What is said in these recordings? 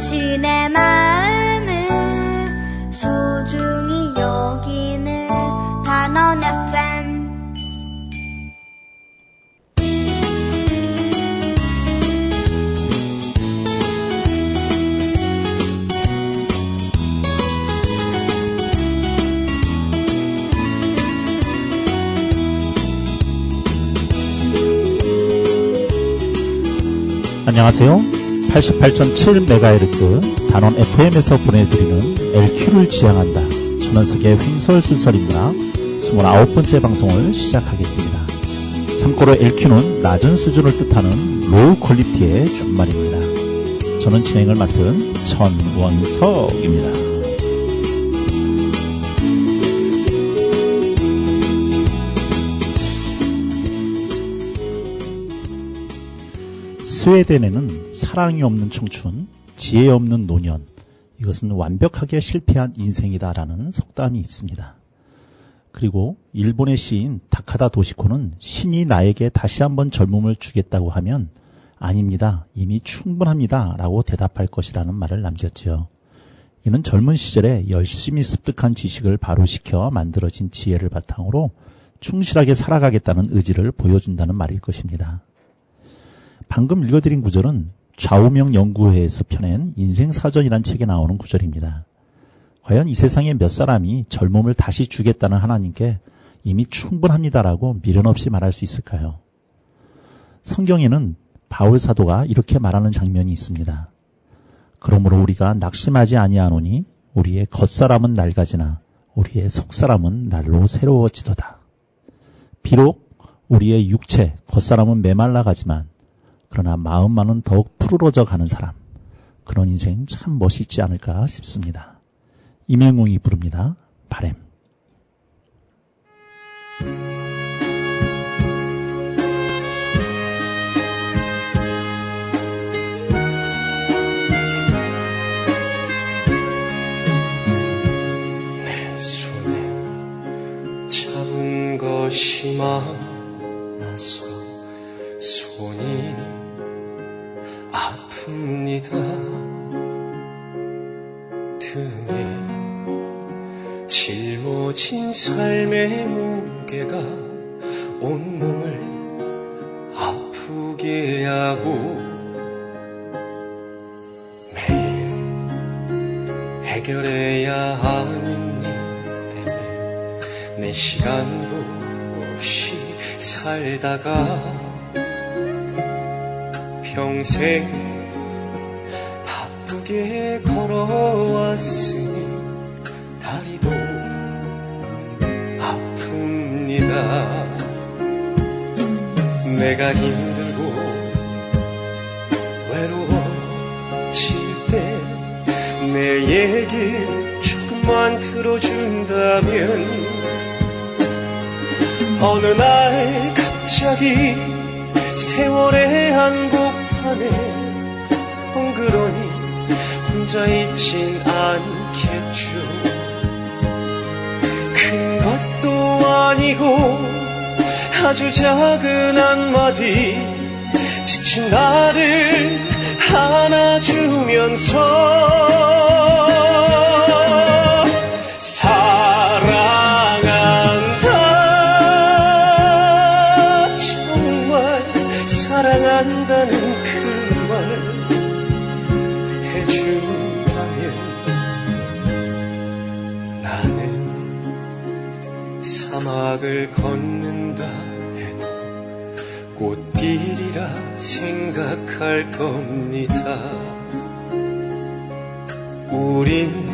당신의 마음을 소중히 여기는 단원 FM. 안녕하세요. 88.7MHz 단원 FM에서 보내드리는 LQ를 지향한다. 손원석의 횡설수설입니다. 29번째 방송을 시작하겠습니다. 참고로 LQ는 낮은 수준을 뜻하는 로우 퀄리티의 준말입니다. 저는 진행을 맡은 천원석입니다. 스웨덴에는 사랑이 없는 청춘, 지혜 없는 노년, 이것은 완벽하게 실패한 인생이다라는 속담이 있습니다. 그리고 일본의 시인 다카다 도시코는 신이 나에게 다시 한번 젊음을 주겠다고 하면 아닙니다. 이미 충분합니다. 라고 대답할 것이라는 말을 남겼지요. 이는 젊은 시절에 열심히 습득한 지식을 바로시켜 만들어진 지혜를 바탕으로 충실하게 살아가겠다는 의지를 보여준다는 말일 것입니다. 방금 읽어드린 구절은 좌우명 연구회에서 펴낸 인생사전이란 책에 나오는 구절입니다. 과연 이 세상에 몇 사람이 젊음을 다시 주겠다는 하나님께 이미 충분합니다라고 미련 없이 말할 수 있을까요? 성경에는 바울 사도가 이렇게 말하는 장면이 있습니다. 그러므로 우리가 낙심하지 아니하노니 우리의 겉사람은 낡아지나 우리의 속사람은 날로 새로워지도다. 비록 우리의 육체, 겉사람은 메말라가지만 그러나 마음만은 더욱 푸르러져 가는 사람, 그런 인생 참 멋있지 않을까 싶습니다. 임영웅이 부릅니다. 바램. 내 손에 잡은 것이 많아서 손이 아픕니다. 등에 짊어진 삶의 무게가 온몸을 아프게 하고 매일 해결해야 하는 일 때문에 내 시간도 없이 살다가 평생 바쁘게 걸어왔으니 다리도 아픕니다. 내가 힘들고 외로워질 때 내 얘기를 조금만 들어준다면 어느 날 갑자기 세월의 한복판에 덩그러니 혼자 있진 않겠죠. 큰 것도 아니고 아주 작은 한마디 지친 나를 안아주면서 사랑한다, 정말 사랑한다는 그 말 해준다면 나는 사막을 걷는다 해도 꽃길이라 생각할 겁니다. 우린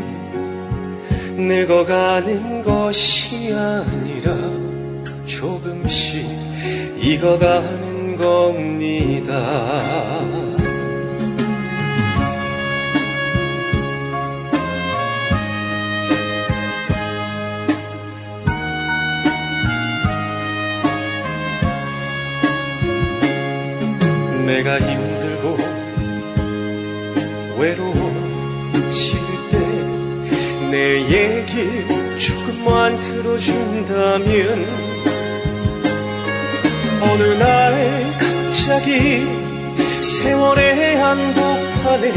늙어가는 것이 아니라 조금씩 익어가는 겁니다. 내가 힘들고 외로워질 때 내 얘기를 조금만 들어준다면 어느 날 갑자기 세월의 한복판에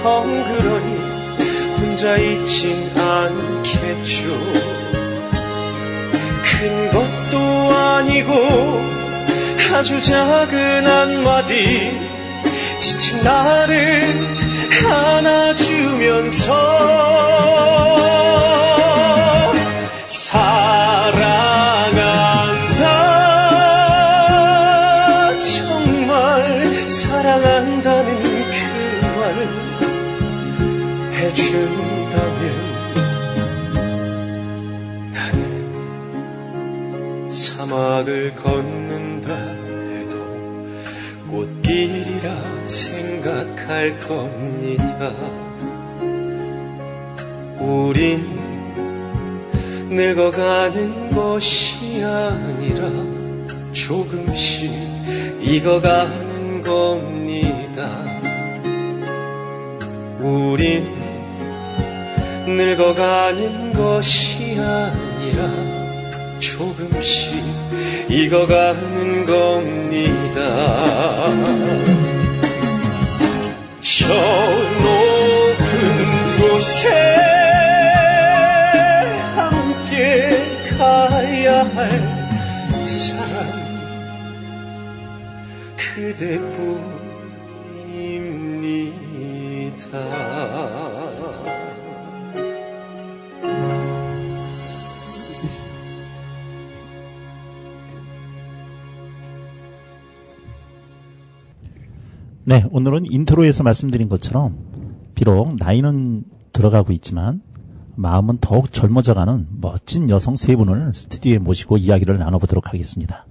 덩그러니 혼자 있진 않겠죠. 큰 것도 아니고 아주 작은 한마디 지친 나를 안아주면서 사랑한다, 정말 사랑한다는 그 말 해준다면 나는 사막을 걷는다 해도 꽃길이라 생각할 겁니다. 우린 늙어가는 것이 아니라 조금씩 익어가는 겁니다. 우린 늙어가는 것이 아니라 조금씩 익어가는 겁니다. 저 높은 곳에 함께 가야 할 사람 그대뿐입니다. 네, 오늘은 인트로에서 말씀드린 것처럼 비록 나이는 들어가고 있지만 마음은 더욱 젊어져가는 멋진 여성 세 분을 스튜디오에 모시고 이야기를 나눠보도록 하겠습니다.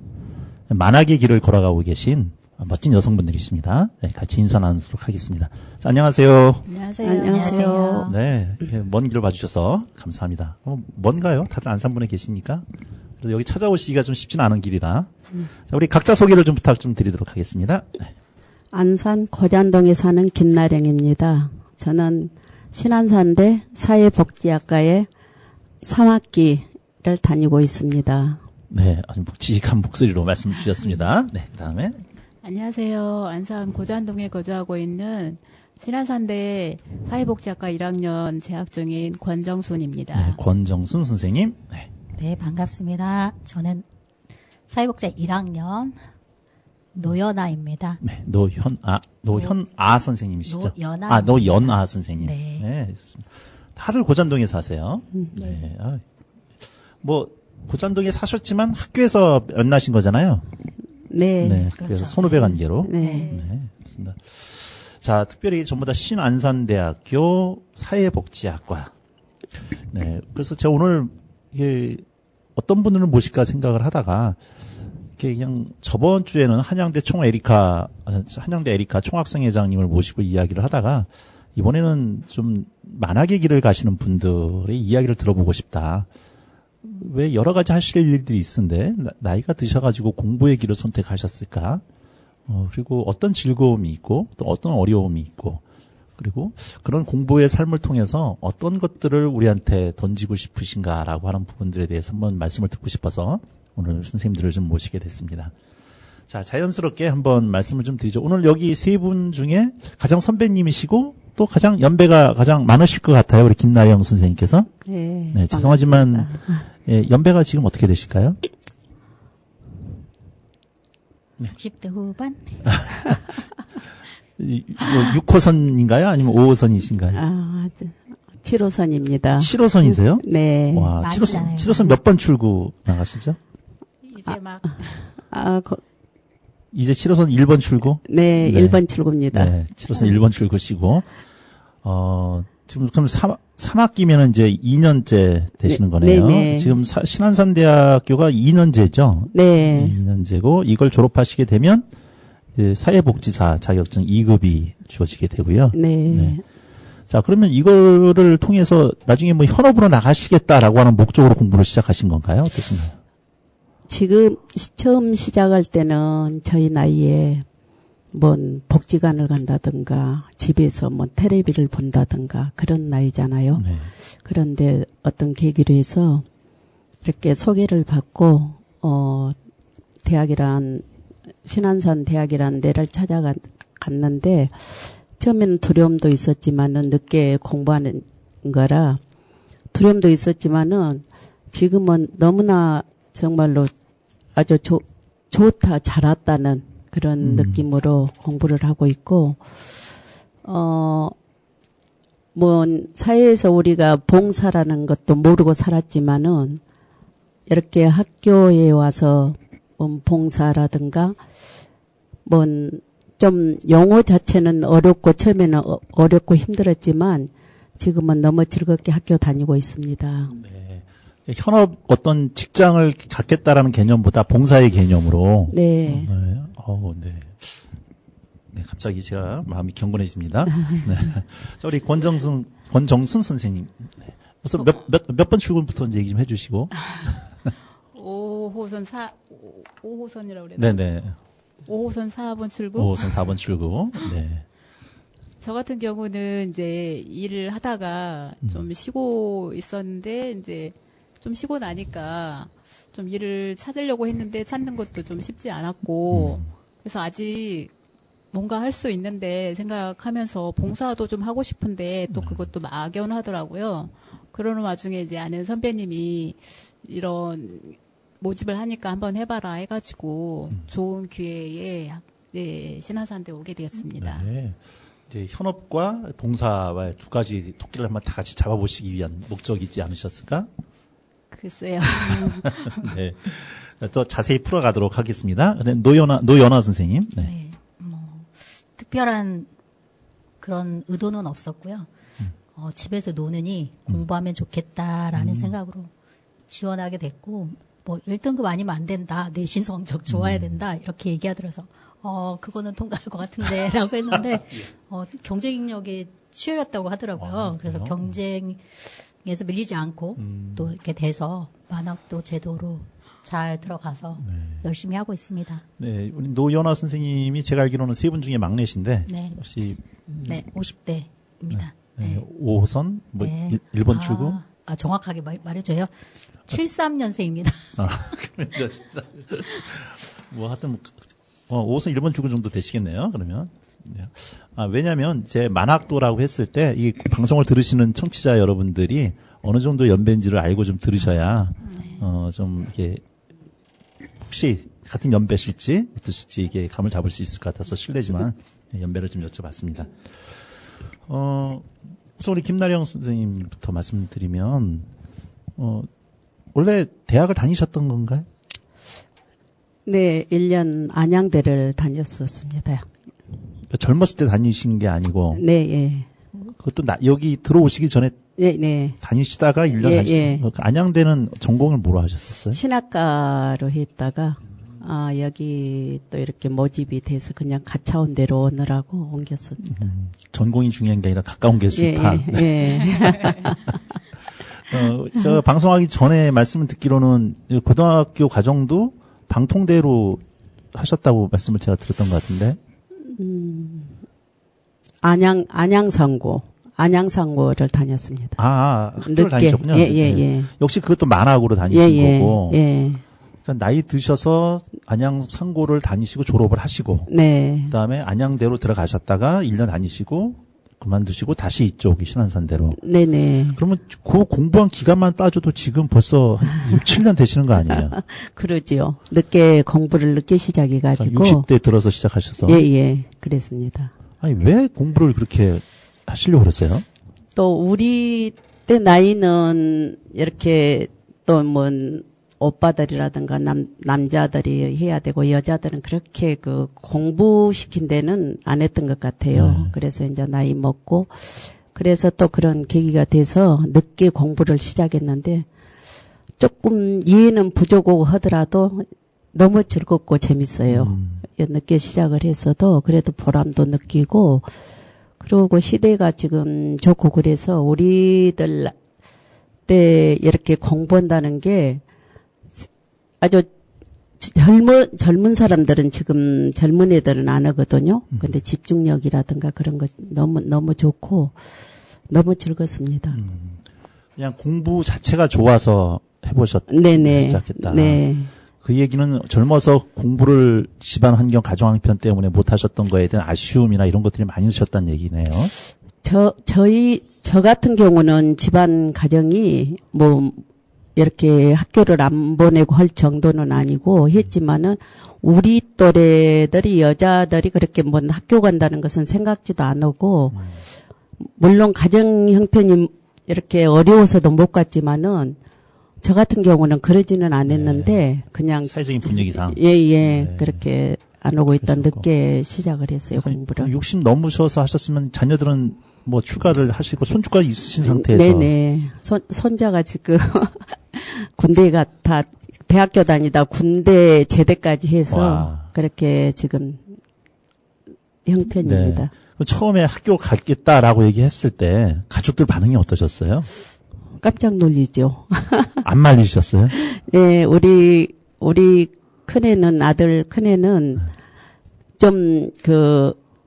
만악의 길을 걸어가고 계신 멋진 여성분들이십니다. 네, 같이 인사 나누도록 하겠습니다. 자, 안녕하세요. 안녕하세요. 네, 먼 길을 봐주셔서 감사합니다. 먼가요? 다들 안산분에 계시니까. 그래서 여기 찾아오시기가 좀 쉽지는 않은 길이라. 자, 우리 각자 소개를 좀 부탁 좀 드리도록 하겠습니다. 네. 안산 고잔동에 사는 김나령입니다. 저는 신안산대 사회복지학과에 3학기를 다니고 있습니다. 네, 아주 묵직한 목소리로 말씀 주셨습니다. 네, 그 다음에. 안녕하세요. 안산 고잔동에 거주하고 있는 신안산대 사회복지학과 1학년 재학 중인 권정순입니다. 네, 권정순 선생님. 네. 네, 반갑습니다. 저는 사회복지학 1학년 노연아입니다. 네, 노현아 선생님이시죠? 노연아. 노연아 선생님. 네. 네, 좋습니다. 다들 고잔동에 사세요. 네. 뭐, 고잔동에 사셨지만 학교에서 만나신 거잖아요. 네. 네. 그렇죠. 그래서 선후배 관계로. 네. 네. 좋습니다. 자, 특별히 전부 다 신안산대학교 사회복지학과. 네. 그래서 제가 오늘 이게 어떤 분을 모실까 생각을 하다가 그냥 저번 주에는 한양대 에리카 총학생회장님을 모시고 이야기를 하다가 이번에는 좀 만악의 길을 가시는 분들의 이야기를 들어보고 싶다. 왜 여러 가지 하실 일들이 있는데 나이가 드셔가지고 공부의 길을 선택하셨을까? 그리고 어떤 즐거움이 있고 또 어떤 어려움이 있고 그리고 그런 공부의 삶을 통해서 어떤 것들을 우리한테 던지고 싶으신가라고 하는 부분들에 대해서 한번 말씀을 듣고 싶어서 오늘 선생님들을 좀 모시게 됐습니다. 자, 자연스럽게 한번 말씀을 좀 드리죠. 오늘 여기 세 분 중에 가장 선배님이시고 또 가장 연배가 가장 많으실 것 같아요. 우리 김나영 선생님께서. 네. 네, 죄송하지만 예, 연배가 지금 어떻게 되실까요? 60대 후반? 6호선인가요? 아니면 5호선이신가요? 7호선입니다. 7호선이세요? 네. 와, 많잖아요. 7호선 몇 번 출구 나가시죠? 이제 막 이제 7호선 1번 출구? 네, 네. 1번 출구입니다. 네, 7호선 1번 출구시고, 지금 그럼 3학기면은 이제 2년째 되시는 거네요. 네. 지금 신안산대학교가 2년제죠? 네. 2년제고, 이걸 졸업하시게 되면, 이제 사회복지사 자격증 2급이 주어지게 되고요. 네. 네. 자, 그러면 이거를 통해서 나중에 뭐 현업으로 나가시겠다라고 하는 목적으로 공부를 시작하신 건가요? 어떻습니까? 지금 처음 시작할 때는 저희 나이에 뭐 복지관을 간다든가 집에서 뭐 텔레비를 본다든가 그런 나이잖아요. 네. 그런데 어떤 계기로 해서 이렇게 소개를 받고 신안산 대학이란 데를 찾아갔는데 처음에는 두려움도 있었지만은 늦게 공부하는 거라 두려움도 있었지만은 지금은 너무나 정말로 아주 좋다, 잘 왔다는 그런 느낌으로 공부를 하고 있고, 뭐, 사회에서 우리가 봉사라는 것도 모르고 살았지만은, 이렇게 학교에 와서, 봉사라든가, 좀 용어 자체는 어렵고, 처음에는 어렵고 힘들었지만, 지금은 너무 즐겁게 학교 다니고 있습니다. 네. 현업 어떤 직장을 갖겠다라는 개념보다 봉사의 개념으로. 네. 네. 네. 네, 갑자기 제가 마음이 경건해집니다. 네. 자, 우리 권정순 선생님. 네. 그래서 몇 번 출근부터 이제 얘기 좀 해주시고. 5호선이라고 그래요. 네네. 5호선 4번 출구. 5호선 4번 출구. 네. 저 같은 경우는 이제 일을 하다가 좀 쉬고 있었는데, 이제 좀 쉬고 나니까 좀 일을 찾으려고 했는데 찾는 것도 좀 쉽지 않았고, 그래서 아직 뭔가 할 수 있는데 생각하면서 봉사도 좀 하고 싶은데 또 그것도 막연하더라고요. 그러는 와중에 이제 아는 선배님이 이런 모집을 하니까 한번 해봐라 해가지고 좋은 기회에 네, 신화산대 오게 되었습니다. 네. 이제 현업과 봉사와의 두 가지 토끼를 한번 다 같이 잡아보시기 위한 목적이지 않으셨을까? 글쎄요. 네. 더 자세히 풀어가도록 하겠습니다. 노연아 선생님. 네. 네. 특별한 그런 의도는 없었고요. 집에서 노느니 공부하면 좋겠다라는 생각으로 지원하게 됐고, 뭐 1등급 아니면 안 된다, 내신 성적 좋아야 된다 이렇게 얘기하더라서 그거는 통과할 것 같은데 라고 했는데 경쟁력이 치열했다고 하더라고요. 그래서 경쟁에서 밀리지 않고 또 이렇게 돼서 만학도 제도로 잘 들어가서 열심히 하고 있습니다. 네, 우리 노연아 선생님이 제가 알기로는 세 분 중에 막내신데 네. 혹시 네, 50대입니다. 네, 5호선 뭐 네. 1번 출구? 정확하게 말해줘요. 73년생입니다. 그러면 뭐 하여튼 5호선 1번 출구 정도 되시겠네요. 그러면. 네. 왜냐면 제 만학도라고 했을 때 이 방송을 들으시는 청취자 여러분들이 어느 정도 연배인지를 알고 좀 들으셔야 좀 이렇게 혹시 같은 연배실지 어떠실지 이게 감을 잡을 수 있을 것 같아서 실례지만 연배를 좀 여쭤봤습니다. 우선 우리 김나령 선생님부터 말씀드리면 원래 대학을 다니셨던 건가요? 네, 1년 안양대를 다녔었습니다. 그러니까 젊었을 때 다니신 게 아니고. 네, 예. 그것도 여기 들어오시기 전에 네, 네. 다니시다가 1년 예, 다니셨어요. 예. 안양대는 전공을 뭐로 하셨었어요? 신학과로 했다가 여기 또 이렇게 모집이 돼서 그냥 가차원대로 오느라고 옮겼습니다. 전공이 중요한 게 아니라 가까운 게 좋다. 예, 예. 저 방송하기 전에 말씀을 듣기로는 고등학교 과정도 방통대로 하셨다고 말씀을 제가 들었던 것 같은데. 안양상고를 다녔습니다. 학교를 다니셨군요. 예. 역시 그것도 만학으로 다니신 거고. 예. 그러니까 나이 드셔서 안양상고를 다니시고 졸업을 하시고. 네. 그다음에 안양대로 들어가셨다가 1년 다니시고 그만두시고 다시 이쪽 신안산대로. 네네. 그러면 그 공부한 기간만 따져도 지금 벌써 한 6, 7년 되시는 거 아니에요? 그러지요. 공부를 늦게 시작해가지고. 60대 들어서 시작하셔서. 예. 그랬습니다. 아니, 왜 공부를 그렇게 하시려고 그랬어요? 또 우리 때 나이는 이렇게 또 뭐 오빠들이라든가 남자들이 해야 되고 여자들은 그렇게 그 공부시킨 데는 안 했던 것 같아요. 그래서 이제 나이 먹고 그래서 또 그런 계기가 돼서 늦게 공부를 시작했는데 조금 이해는 부족하고 하더라도 너무 즐겁고 재밌어요. 늦게 시작을 했어도 그래도 보람도 느끼고 그리고 시대가 지금 좋고 그래서 우리들 때 이렇게 공부한다는 게 아주 젊은 사람들은 지금 젊은 애들은 안 하거든요. 근데 집중력이라든가 그런 거 너무 좋고 너무 즐겁습니다. 그냥 공부 자체가 좋아서 해보셨 네네. 시작했다. 네. 그 얘기는 젊어서 공부를 집안 환경, 가정 환경 때문에 못 하셨던 거에 대한 아쉬움이나 이런 것들이 많이 있으셨다는 얘기네요. 저 같은 경우는 집안 가정이 뭐 이렇게 학교를 안 보내고 할 정도는 아니고 했지만은 우리 또래들이 여자들이 그렇게 뭐 학교 간다는 것은 생각지도 안 하고 물론 가정 형편이 이렇게 어려워서도 못 갔지만은 저 같은 경우는 그러지는 않았는데 그냥 사회적인 분위기상 예 그렇게 안 오고 있다 그러셨고. 늦게 시작을 했어요 공부를. 60 넘으셔서 하셨으면 자녀들은 뭐 출가를 하시고 손주까지 있으신 상태에서 네네. 손자가 지금 군대가 다 대학교 다니다 군대 제대까지 해서 와. 그렇게 지금 형편입니다. 네. 처음에 학교 가겠다라고 얘기했을 때 가족들 반응이 어떠셨어요? 깜짝 놀리죠. 안 말리셨어요? 예, 우리 큰애는 아들 큰애는 좀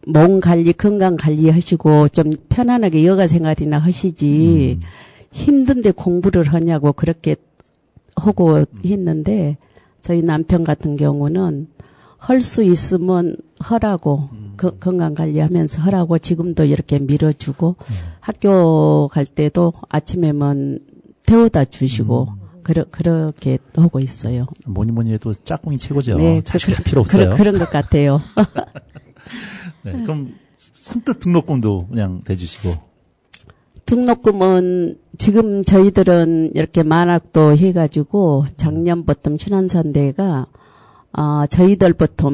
몸 관리, 건강 관리 하시고 좀 편안하게 여가 생활이나 하시지 힘든데 공부를 하냐고 그렇게 하고 했는데 저희 남편 같은 경우는 할 수 있으면 하라고 건강 관리하면서 하라고 지금도 이렇게 밀어주고 학교 갈 때도 아침에만 태워다 주시고 그렇게 하고 있어요. 뭐니 해도 짝꿍이 최고죠. 네, 자식이 필요 없어요. 그런 것 같아요. 네, 그럼 선뜻 등록금도 그냥 대주시고. 등록금은 지금 저희들은 이렇게 만학도 해가지고 작년부터 신한산대가 저희들부터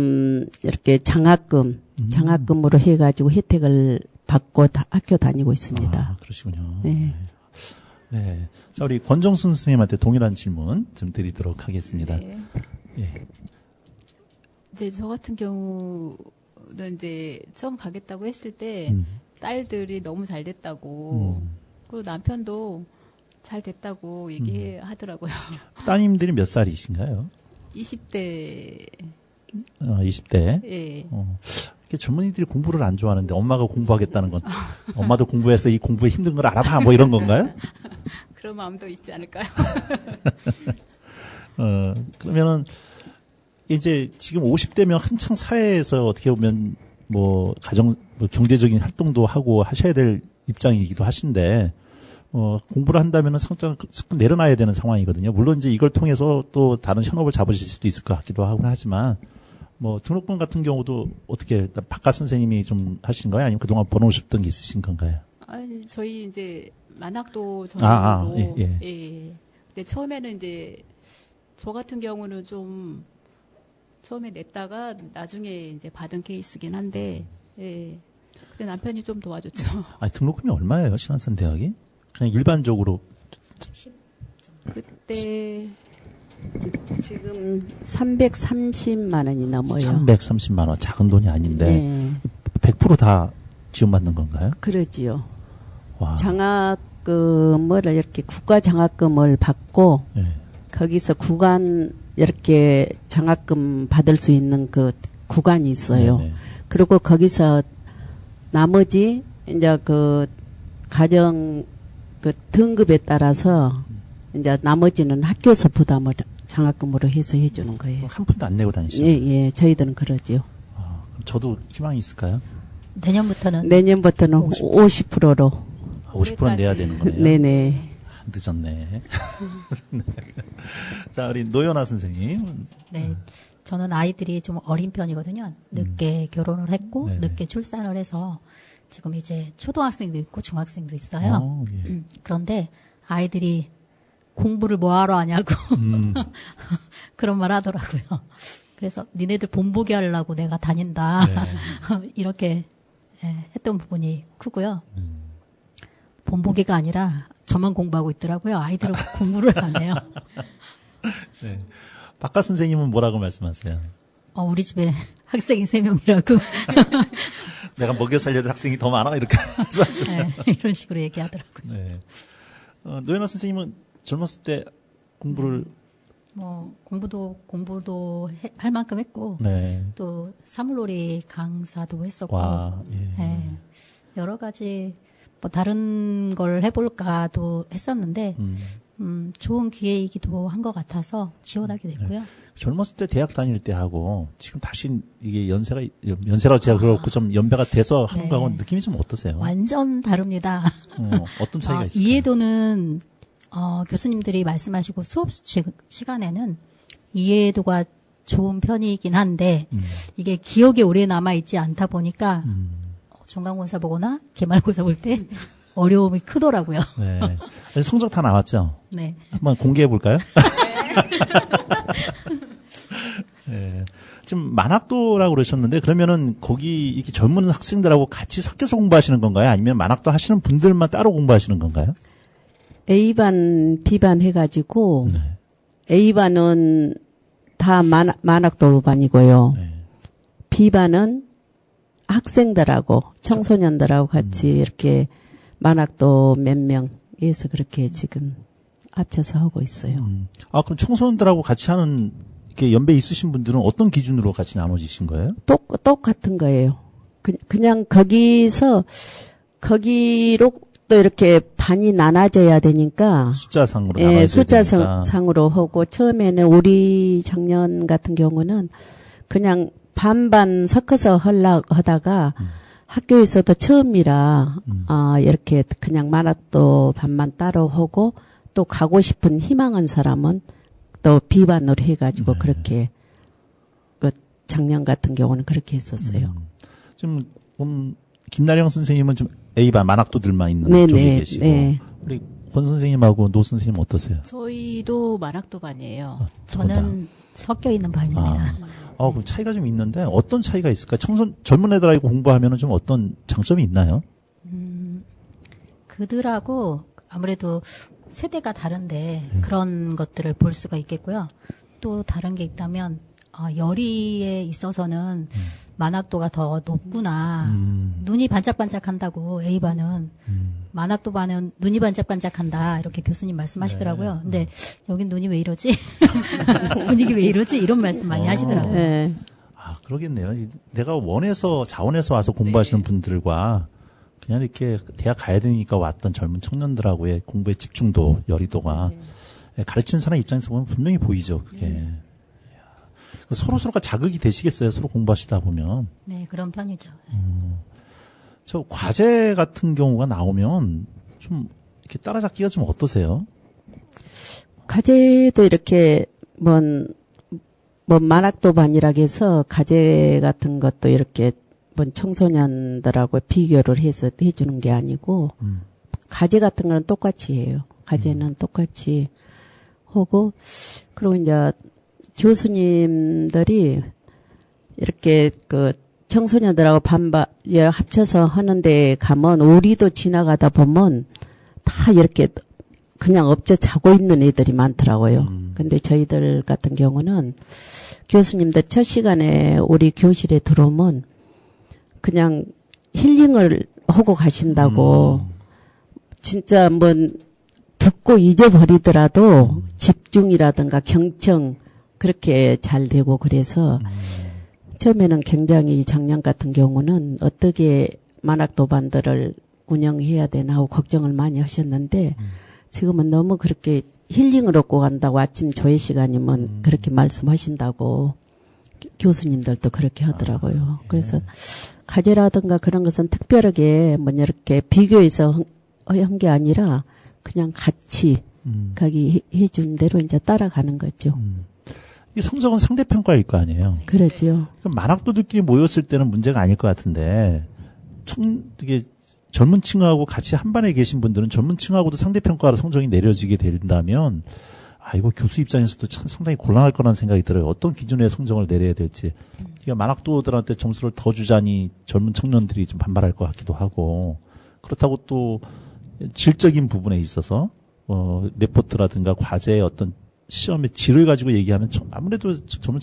이렇게 장학금으로 해가지고 혜택을 받고 학교 다니고 있습니다. 아, 그러시군요. 네. 네. 자, 우리 권정순 선생님한테 동일한 질문 좀 드리도록 하겠습니다. 네. 예. 이제 저 같은 경우는 이제 처음 가겠다고 했을 때 딸들이 너무 잘 됐다고 그리고 남편도 잘 됐다고 얘기하더라고요. 따님들이 몇 살이신가요? 20대 20대. 예. 이렇게 젊은이들이 공부를 안 좋아하는데 엄마가 공부하겠다는 건 엄마도 공부해서 이 공부에 힘든 걸 알아봐 뭐 이런 건가요? 그런 마음도 있지 않을까요? 그러면은 이제 지금 50대면 한창 사회에서 어떻게 보면 뭐 경제적인 활동도 하고 하셔야 될 입장이기도 하신데 공부를 한다면은 상장 내려놔야 되는 상황이거든요. 물론 이제 이걸 통해서 또 다른 현업을 잡으실 수도 있을 것 같기도 하고 하지만 뭐 등록금 같은 경우도 어떻게 바깥 선생님이 좀 하신 거예요? 아니면 그동안 벌어오셨던 게 있으신 건가요? 아니 저희 이제 만학도 전문으로 예. 예. 근데 처음에는 이제 저 같은 경우는 좀 처음에 냈다가 나중에 이제 받은 케이스긴 한데 예. 근데 남편이 좀 도와줬죠. 아니 등록금이 얼마예요? 신한산 대학이? 그냥 일반적으로 그때 지금 330만 원이 넘어요. 330만 원 작은 돈이 아닌데 네. 100% 다 지원받는 건가요? 그러지요. 와. 장학금을 이렇게 국가 장학금을 받고 네. 거기서 구간 이렇게 장학금 받을 수 있는 그 구간이 있어요. 네네. 그리고 거기서 나머지 이제 그 가정 그 등급에 따라서 이제 나머지는 학교에서 부담을 장학금으로 해서 해주는 거예요. 한 푼도 안 내고 다니시죠? 예, 저희들은 그러지요. 그럼 저도 희망이 있을까요? 내년부터는 내년부터는 50%로. 50%는 내야 되는 거네요. 네네. 늦었네. 네. 자, 우리 노연아 선생님. 네. 저는 아이들이 좀 어린 편이거든요. 늦게 결혼을 했고 네네. 늦게 출산을 해서 지금 이제 초등학생도 있고 중학생도 있어요. 예. 그런데 아이들이 공부를 뭐하러 하냐고 그런 말 하더라고요. 그래서 니네들 본보기 하려고 내가 다닌다. 네. 이렇게 했던 부분이 크고요. 본보기가 아니라 저만 공부하고 있더라고요. 아이들은 공부를 안 해요. 네. 바깥 선생님은 뭐라고 말씀하세요? 우리 집에 학생이 3명이라고. 내가 먹여 살려도 학생이 더 많아? 이렇게. 네, 이런 식으로 얘기하더라고요. 네. 노연아 선생님은 젊었을 때 공부를 공부도 할 만큼 했고, 네. 또 사물놀이 강사도 했었고, 와, 예. 네, 여러 가지 뭐 다른 걸 해볼까도 했었는데 좋은 기회이기도 한 것 같아서 지원하게 됐고요. 젊었을 때 대학 다닐 때 하고 지금 다시 이게 연세라고 제가 그렇고 좀 연배가 돼서 한 거하고 느낌이 좀 어떠세요? 완전 다릅니다. 어떤 차이가 있을까요? 이해도는 교수님들이 말씀하시고 수업 시간에는 이해도가 좋은 편이긴 한데 이게 기억에 오래 남아있지 않다 보니까 중간고사 보거나 기말고사 볼 때 어려움이 크더라고요. 네. 성적 다 나왔죠? 네. 한번 공개해 볼까요? 네. 지금 만학도라고 그러셨는데 그러면은 거기 이렇게 젊은 학생들하고 같이 섞여서 공부하시는 건가요? 아니면 만학도 하시는 분들만 따로 공부하시는 건가요? A반, B반 해가지고 A반은 다 만학도 반이고요. B반은 학생들하고 청소년들하고 같이 이렇게 만학도 몇 명에서 그렇게 지금 합쳐서 하고 있어요. 그럼 청소년들하고 같이 하는 이렇게 연배 있으신 분들은 어떤 기준으로 같이 나눠지신 거예요? 똑같은 거예요. 그냥 거기로 또 이렇게 반이 나눠져야 되니까. 숫자상으로 나눠져야 되니까. 숫자상으로 하고 처음에는 우리 작년 같은 경우는 그냥 반반 섞어서 하다가 학교에서도 처음이라 이렇게 그냥 만학도 반만 따로 하고 또 가고 싶은 희망한 사람은 또 B반으로 해가지고 그렇게 그 작년 같은 경우는 그렇게 했었어요. 지금 김나령 선생님은 좀 A반 만학도들만 있는 쪽에 계시고 우리 권 선생님하고 노 선생님 어떠세요? 저희도 만학도 반이에요. 저는 섞여 있는 반입니다. 그럼 차이가 좀 있는데 어떤 차이가 있을까? 젊은 애들하고 공부하면은 좀 어떤 장점이 있나요? 그들하고 아무래도 세대가 다른데 그런 것들을 볼 수가 있겠고요. 또 다른 게 있다면 열의에 있어서는 만학도가 더 높구나. 눈이 반짝반짝한다고 A반은 만학도 반은 눈이 반짝반짝한다 이렇게 교수님 말씀하시더라고요. 근데 여긴 눈이 왜 이러지? 분위기 왜 이러지? 이런 말씀 많이 하시더라고요. 네. 그러겠네요. 내가 자원해서 와서 공부하시는 분들과 그냥 이렇게 대학 가야 되니까 왔던 젊은 청년들하고의 공부의 집중도, 열의도가 가르치는 사람 입장에서 보면 분명히 보이죠. 그게. 서로가 자극이 되시겠어요. 서로 공부하시다 보면. 네, 그런 편이죠. 저 과제 같은 경우가 나오면 좀 이렇게 따라잡기가 좀 어떠세요? 과제도 이렇게 만학도 반이라고 해서 과제 같은 것도 이렇게 청소년들하고 비교를 해서 해주는 게 아니고 과제 같은 거는 똑같이 해요. 과제는 똑같이 하고 그리고 이제 교수님들이 이렇게 청소년들하고 합쳐서 하는데 가면 우리도 지나가다 보면 다 이렇게 그냥 엎져 자고 있는 애들이 많더라고요. 근데 저희들 같은 경우는 교수님들 첫 시간에 우리 교실에 들어오면 그냥 힐링을 하고 가신다고 진짜 듣고 잊어버리더라도 집중이라든가 경청 그렇게 잘 되고 그래서 처음에는 굉장히 작년 같은 경우는 어떻게 만학도반들을 운영해야 되나 하고 걱정을 많이 하셨는데 지금은 너무 그렇게 힐링을 얻고 간다고 아침 조회 시간이면 그렇게 말씀하신다고 교수님들도 그렇게 하더라고요. 그래서 과제라든가 그런 것은 특별하게 이렇게 비교해서 한 게 아니라 그냥 같이 거기 해준 대로 이제 따라가는 거죠. 이 성적은 상대평가일 거 아니에요. 그렇죠. 그럼 만학도들끼리 모였을 때는 문제가 아닐 것 같은데, 이게 젊은 층하고 같이 한 반에 계신 분들은 젊은 층하고도 상대평가로 성적이 내려지게 된다면, 이거 교수 입장에서도 참 상당히 곤란할 거라는 생각이 들어요. 어떤 기준의 성적을 내려야 될지. 그러니까 만학도들한테 점수를 더 주자니 젊은 청년들이 좀 반발할 것 같기도 하고, 그렇다고 또 질적인 부분에 있어서, 레포트라든가 과제의 어떤 시험의 질을 가지고 얘기하면 아무래도 젊은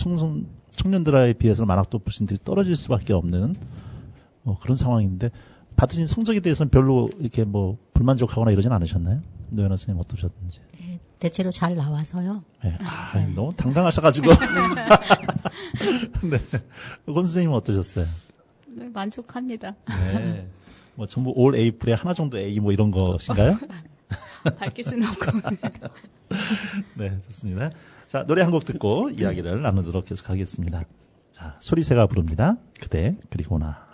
청년들에 비해서 만학도 불신들이 떨어질 수밖에 없는 그런 상황인데 받으신 성적에 대해서는 별로 이렇게 불만족하거나 이러진 않으셨나요? 노현아 선생님 어떠셨는지? 네, 대체로 잘 나와서요. 네, 너무 당당하셔가지고. 네. 권 선생님은 어떠셨어요? 네, 만족합니다. 네. 전부 올 A뿔에 하나 정도 A 이런 것인가요? 밝힐 수는 없고. 네, 좋습니다. 자, 노래 한 곡 듣고 이야기를 나누도록 계속하겠습니다. 자, 소리새가 부릅니다. 그대 그리고 나.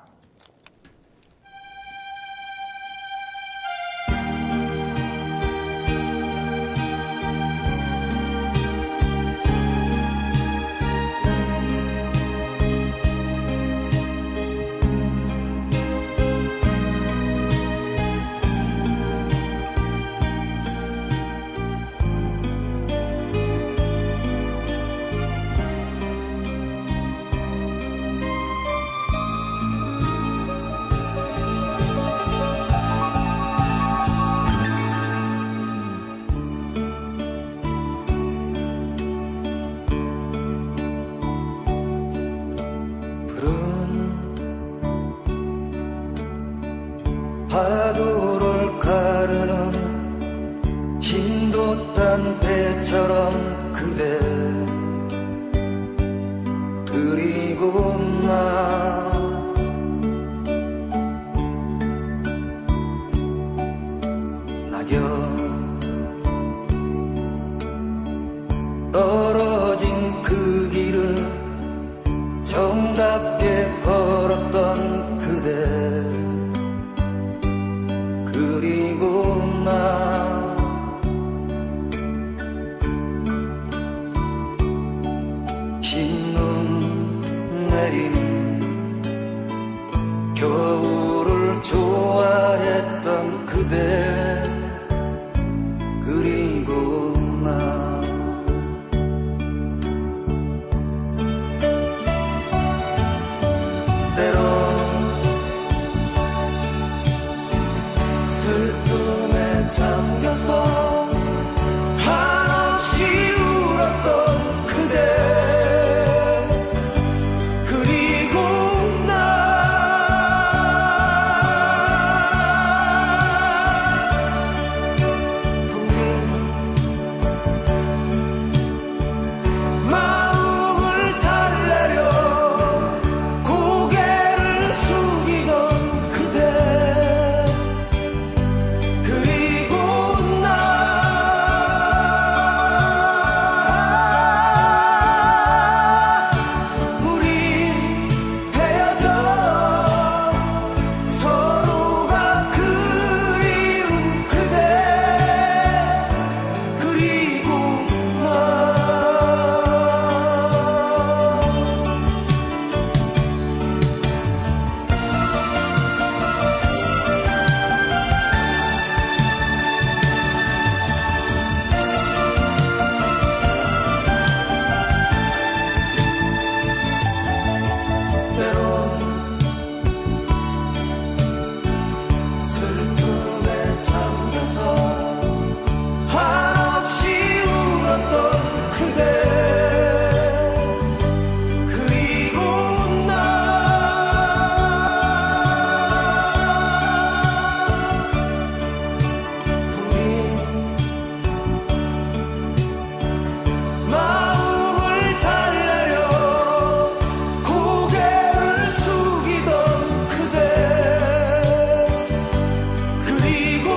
파도를 가르는 힘도 딴 배처럼 그대 그리고 나 낙엽 떨어진 그 길을 정답게 걸었던 그대 그리고 나 흰눈 내린 겨울을 좋아했던 그대 그리고 나 때론 슬픔에 잠겨서 한없이 울었던 그대 그리고 나 분명 마음을 달래려 고개를 숙이던 그대 그리고 나 우린 헤어져 서로가 그리운 그대 그리고 나 때론 슬픔에 잠겨서 한없이 울었던 그대 그리고 나 분명 마음을 달래려 고개를 숙이던 그대 그리고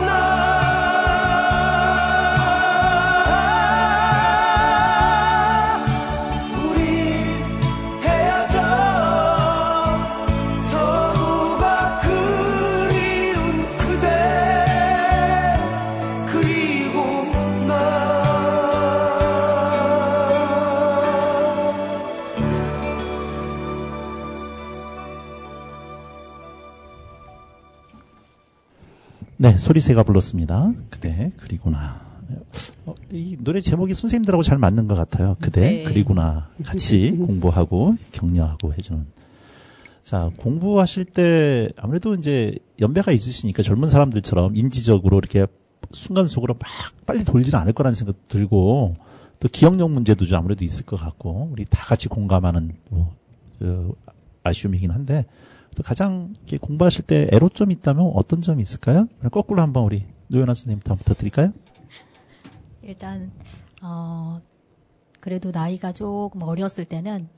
나 우리 헤어져 서로가 그리운 그대 그리고 나 네, 소리새가 불렀습니다. 그대 그리고 나. 이 노래 제목이 선생님들하고 잘 맞는 것 같아요. 그대 네. 그리고 나 같이 공부하고 격려하고 해주는. 자, 공부하실 때 아무래도 이제 연배가 있으시니까 젊은 사람들처럼 인지적으로 이렇게 순간속으로 막 빨리 돌지는 않을 거라는 생각도 들고 또 기억력 문제도 좀 아무래도 있을 것 같고 우리 다 같이 공감하는 아쉬움이긴 한데 또 가장 이렇게 공부하실 때 애로점이 있다면 어떤 점이 있을까요? 거꾸로 한번 우리 노연아 선생님부터 한번 부탁드릴까요? 일단 그래도 나이가 조금 어렸을 때는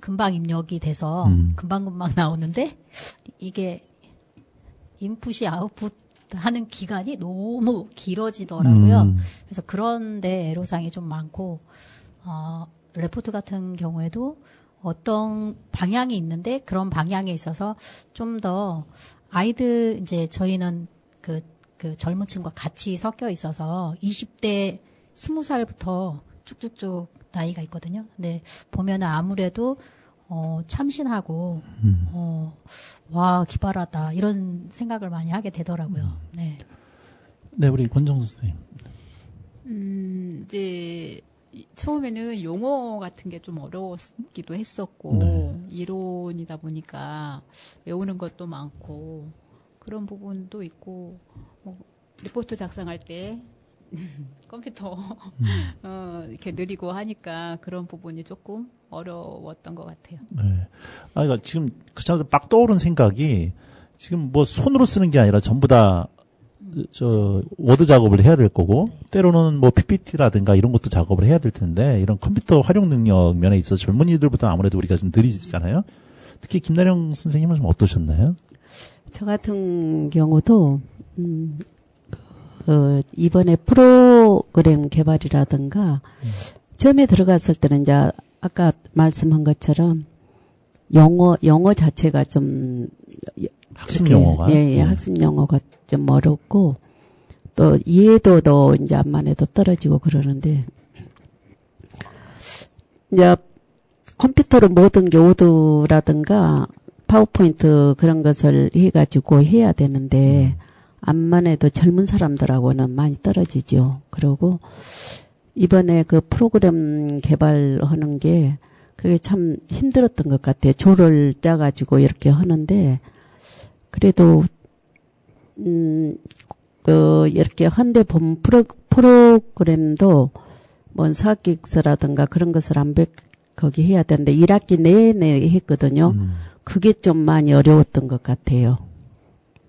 금방 입력이 돼서 금방금방 나오는데 이게 인풋이 아웃풋 하는 기간이 너무 길어지더라고요. 음. 그래서 그런데 애로사항이 좀 많고, 레포트 같은 경우에도 어떤 방향이 있는데 그런 방향에 있어서 좀 더 아이들, 이제 저희는 그 젊은 층과 같이 섞여 있어서 20대 20살부터 쭉쭉쭉 나이가 있거든요. 근데 보면은 아무래도 참신하고 와 기발하다 이런 생각을 많이 하게 되더라고요. 네. 네, 우리 권정수 선생님. 이제 처음에는 용어 같은 게 좀 어려웠기도 했었고 네. 이론이다 보니까 외우는 것도 많고 그런 부분도 있고 리포트 작성할 때 컴퓨터 이렇게 느리고 하니까 그런 부분이 조금 어려웠던 것 같아요. 네. 그러니까 지금 그냥 막 떠오른 생각이 지금 뭐 손으로 쓰는 게 아니라 전부 다 워드 작업을 해야 될 거고 때로는 뭐 PPT라든가 이런 것도 작업을 해야 될 텐데 이런 컴퓨터 활용 능력 면에 있어서 젊은이들보다 아무래도 우리가 좀 느리잖아요. 특히 김나령 선생님은 좀 어떠셨나요? 저 같은 경우도 이번에 프로그램 개발이라든가 처음에 들어갔을 때는 이제 아까 말씀한 것처럼 영어 자체가 좀 학습 이렇게, 용어가 예, 학습 용어가 좀 어렵고 또 이해도도 이제 암만해도 떨어지고 그러는데 이제 컴퓨터로 모든 게 오드라든가 파워포인트 그런 것을 해가지고 해야 되는데 암만해도 젊은 사람들하고는 많이 떨어지죠. 그리고 이번에 그 프로그램 개발하는 게 그게 참 힘들었던 것 같아요. 조를 짜가지고 이렇게 하는데 그래도 이렇게 헌데 본 프로그램도 뭔 사기서라든가 그런 것을 거기 해야 되는데 1학기 내내 했거든요. 그게 좀 많이 어려웠던 것 같아요.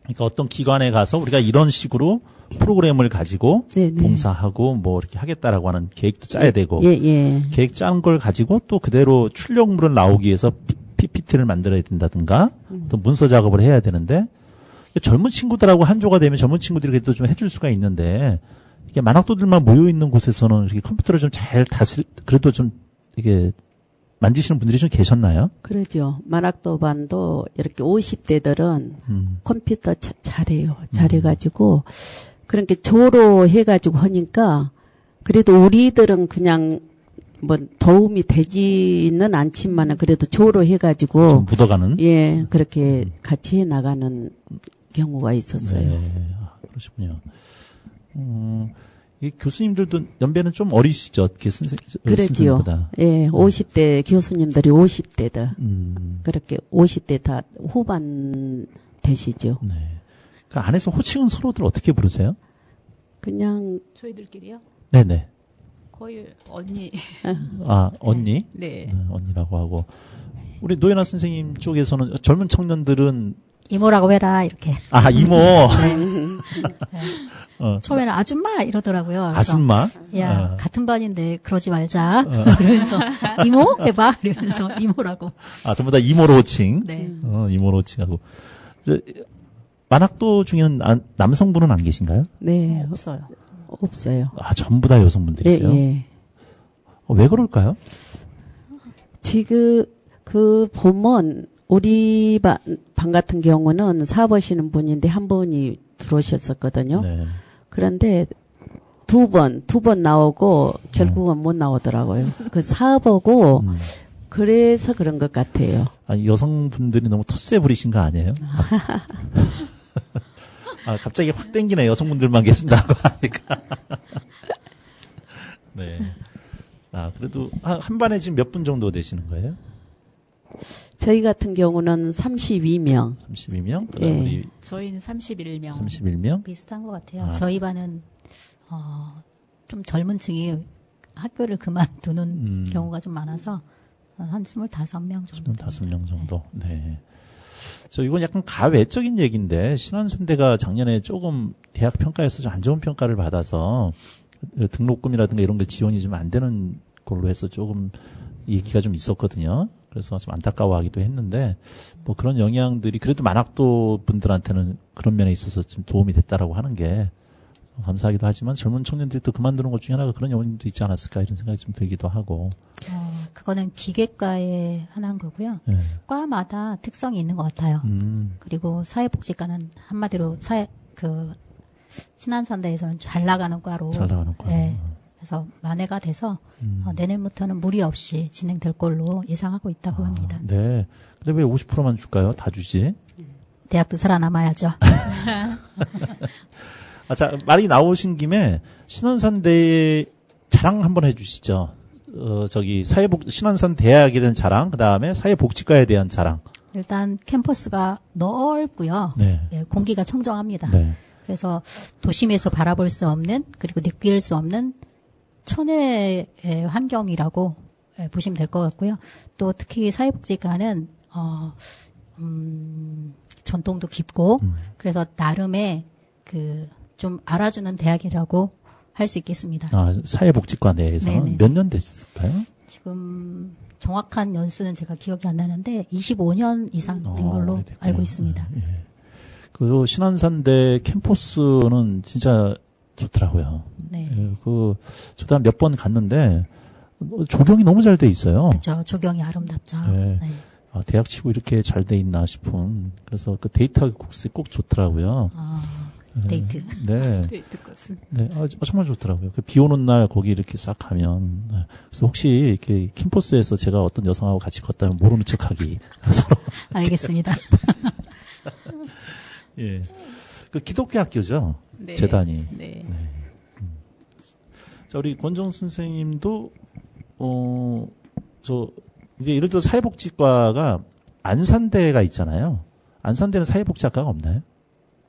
그러니까 어떤 기관에 가서 우리가 이런 식으로 프로그램을 가지고 네네. 봉사하고 뭐 이렇게 하겠다라고 하는 계획도 짜야 되고 예. 계획 짠 걸 가지고 또 그대로 출력물을 나오기 위해서 PPT를 만들어야 된다든가 또 문서 작업을 해야 되는데 젊은 친구들하고 한조가 되면 젊은 친구들이 그래도 좀 해줄 수가 있는데 이게 만학도들만 모여 있는 곳에서는 이렇게 컴퓨터를 좀 잘 그래도 좀 이게 만지시는 분들이 좀 계셨나요? 그러죠. 만학도반도 이렇게 50대들은 컴퓨터 잘해요. 잘해가지고 그러니까 조로 해가지고 하니까 그래도 우리들은 그냥 뭐 도움이 되지는 않지만은 그래도 조로 해가지고 좀 묻어가는. 예 그렇게 같이 해 나가는 경우가 있었어요. 네, 그러시군요. 이 교수님들도 연배는 좀 어리시죠? 그러지요. 선생님보다. 예, 50대 교수님들이 50대다. 그렇게 50대 다 후반 되시죠. 네. 그 안에서 호칭은 서로들 어떻게 부르세요? 그냥 저희들끼리요? 네네. 거의 언니. 아, 언니? 네. 언니라고 하고. 우리 노현아 선생님 쪽에서는 젊은 청년들은 이모라고 해라 이렇게. 아, 이모. 처음에는 아줌마 이러더라고요. 그래서 아줌마? 야, 같은 반인데 그러지 말자. 그러면서 이모 해봐. 이러면서 이모라고. 아, 전부 다 이모로 호칭. 네. 이모로 호칭하고. 만학도 중에는 남성분은 안 계신가요? 네 없어요. 없어요. 아, 전부 다 여성분들이세요? 예. 왜 그럴까요? 지금 보면 우리 반 같은 경우는 사업하시는 분인데 한 분이 들어오셨었거든요. 네. 그런데 두 번 나오고 결국은 못 나오더라고요. 그 사업하고 그래서 그런 것 같아요. 아니, 여성분들이 너무 텃세 부리신 거 아니에요? 아, 갑자기 확 땡기네. 여성분들만 계신다고 하니까. 네. 아, 그래도 한 반에 지금 몇 분 정도 되시는 거예요? 저희 같은 경우는 32명. 32명? 그다음 예. 우리 저희는 31명. 31명? 비슷한 것 같아요. 아, 저희 반은 좀 젊은 층이 학교를 그만두는 경우가 좀 많아서 한 25명 정도. 25명 정도. 네. 이건 약간 가외적인 얘기인데, 신한선대가 작년에 조금 대학 평가에서 좀 안 좋은 평가를 받아서 등록금이라든가 이런 게 지원이 좀 안 되는 걸로 해서 조금 얘기가 좀 있었거든요. 그래서 좀 안타까워하기도 했는데 뭐 그런 영향들이 그래도 만학도 분들한테는 그런 면에 있어서 좀 도움이 됐다라고 하는 게 감사하기도 하지만 젊은 청년들이 또 그만두는 것 중에 하나가 그런 요인도 있지 않았을까 이런 생각이 좀 들기도 하고. 그거는 기계과의 하나인 거고요. 예. 과마다 특성이 있는 것 같아요. 그리고 사회복지과는 한마디로 신한산대에서는 잘 나가는 과로. 잘 나가는 과. 네. 그래서 만회가 돼서 내년부터는 무리 없이 진행될 걸로 예상하고 있다고 합니다. 네. 근데 왜 50%만 줄까요? 다 주지. 대학도 살아남아야죠. 자, 말이 나오신 김에 신원산대 자랑 한번 해주시죠. 신원산 대학에 대한 자랑, 그 다음에 사회복지과에 대한 자랑. 일단 캠퍼스가 넓고요. 네. 예, 공기가 청정합니다. 네. 그래서 도심에서 바라볼 수 없는 그리고 느낄 수 없는 천혜의 환경이라고 보시면 될 것 같고요. 또 특히 사회복지과는 전통도 깊고 그래서 나름의 좀 알아주는 대학이라고 할 수 있겠습니다. 사회복지과 내에서 몇 년 됐을까요? 지금 정확한 연수는 제가 기억이 안 나는데 25년 이상 된 걸로 오래됐구나. 알고 있습니다. 예. 그 신안산대 캠퍼스는 진짜 좋더라고요. 네. 예, 저도 한 몇 번 갔는데 조경이 너무 잘 돼 있어요. 그렇죠. 조경이 아름답죠. 네. 네. 대학 치고 이렇게 잘 돼 있나 싶은. 그래서 그 데이트하기 꼭 좋더라고요. 데이트. 네. 데이트 코스. 네. 정말 좋더라고요. 비 오는 날 거기 이렇게 싹 가면. 네. 그래서 혹시 이렇게 캠퍼스에서 제가 어떤 여성하고 같이 걷다면 모르는 척 하기. 알겠습니다. 예. 기독교 학교죠. 네. 재단이. 네. 자, 우리 권정 선생님도, 이제 예를 들어 사회복지과가 안산대가 있잖아요. 안산대는 사회복지학과가 없나요?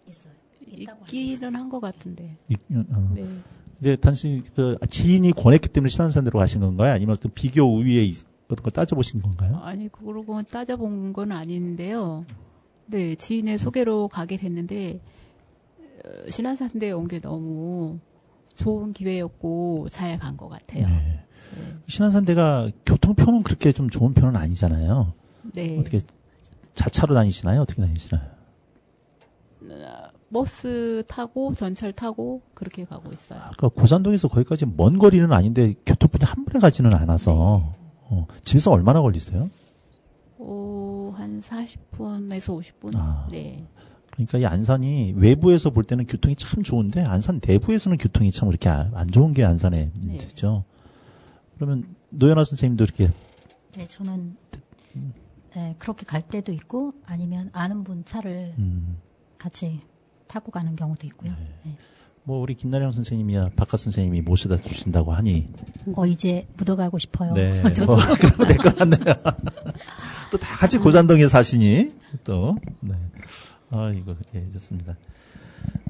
있어요. 있기는 한 것 같은데. 네. 이제 단순히 지인이 권했기 때문에 신안산대로 가신 건가요? 아니면 어떤 비교 우위에 그런 걸 따져보신 건가요? 아니, 그러고 따져본 건 아닌데요. 네, 지인의 소개로 가게 됐는데, 신안산대에 온 게 너무 좋은 기회였고, 잘 간 것 같아요. 네. 네. 신안산대가 교통편은 그렇게 좀 좋은 편은 아니잖아요. 네. 어떻게 자차로 다니시나요? 어떻게 다니시나요? 버스 타고 전철 타고 그렇게 가고 있어요. 아까 고산동에서 거기까지 먼 거리는 아닌데 교통편이 한 번에 가지는 않아서 집에서 얼마나 걸리세요? 한 40분에서 50분. 네. 그러니까 이 안산이 외부에서 볼 때는 교통이 참 좋은데 안산 내부에서는 교통이 참 그렇게 안 좋은 게 안산의 문제죠. 그러면 노연아 선생님도 이렇게 네, 저는 그렇게 갈 때도 있고 아니면 아는 분 차를 같이 타고 가는 경우도 있고요. 네. 뭐 우리 김나령 선생님이야 박하 선생님이 모셔다 주신다고 하니 이제 묻어가고 싶어요. 네, 저도. 그러면 될 것 같네요. 또 다 같이 고산동에 사시니 또 네. 이거 좋습니다.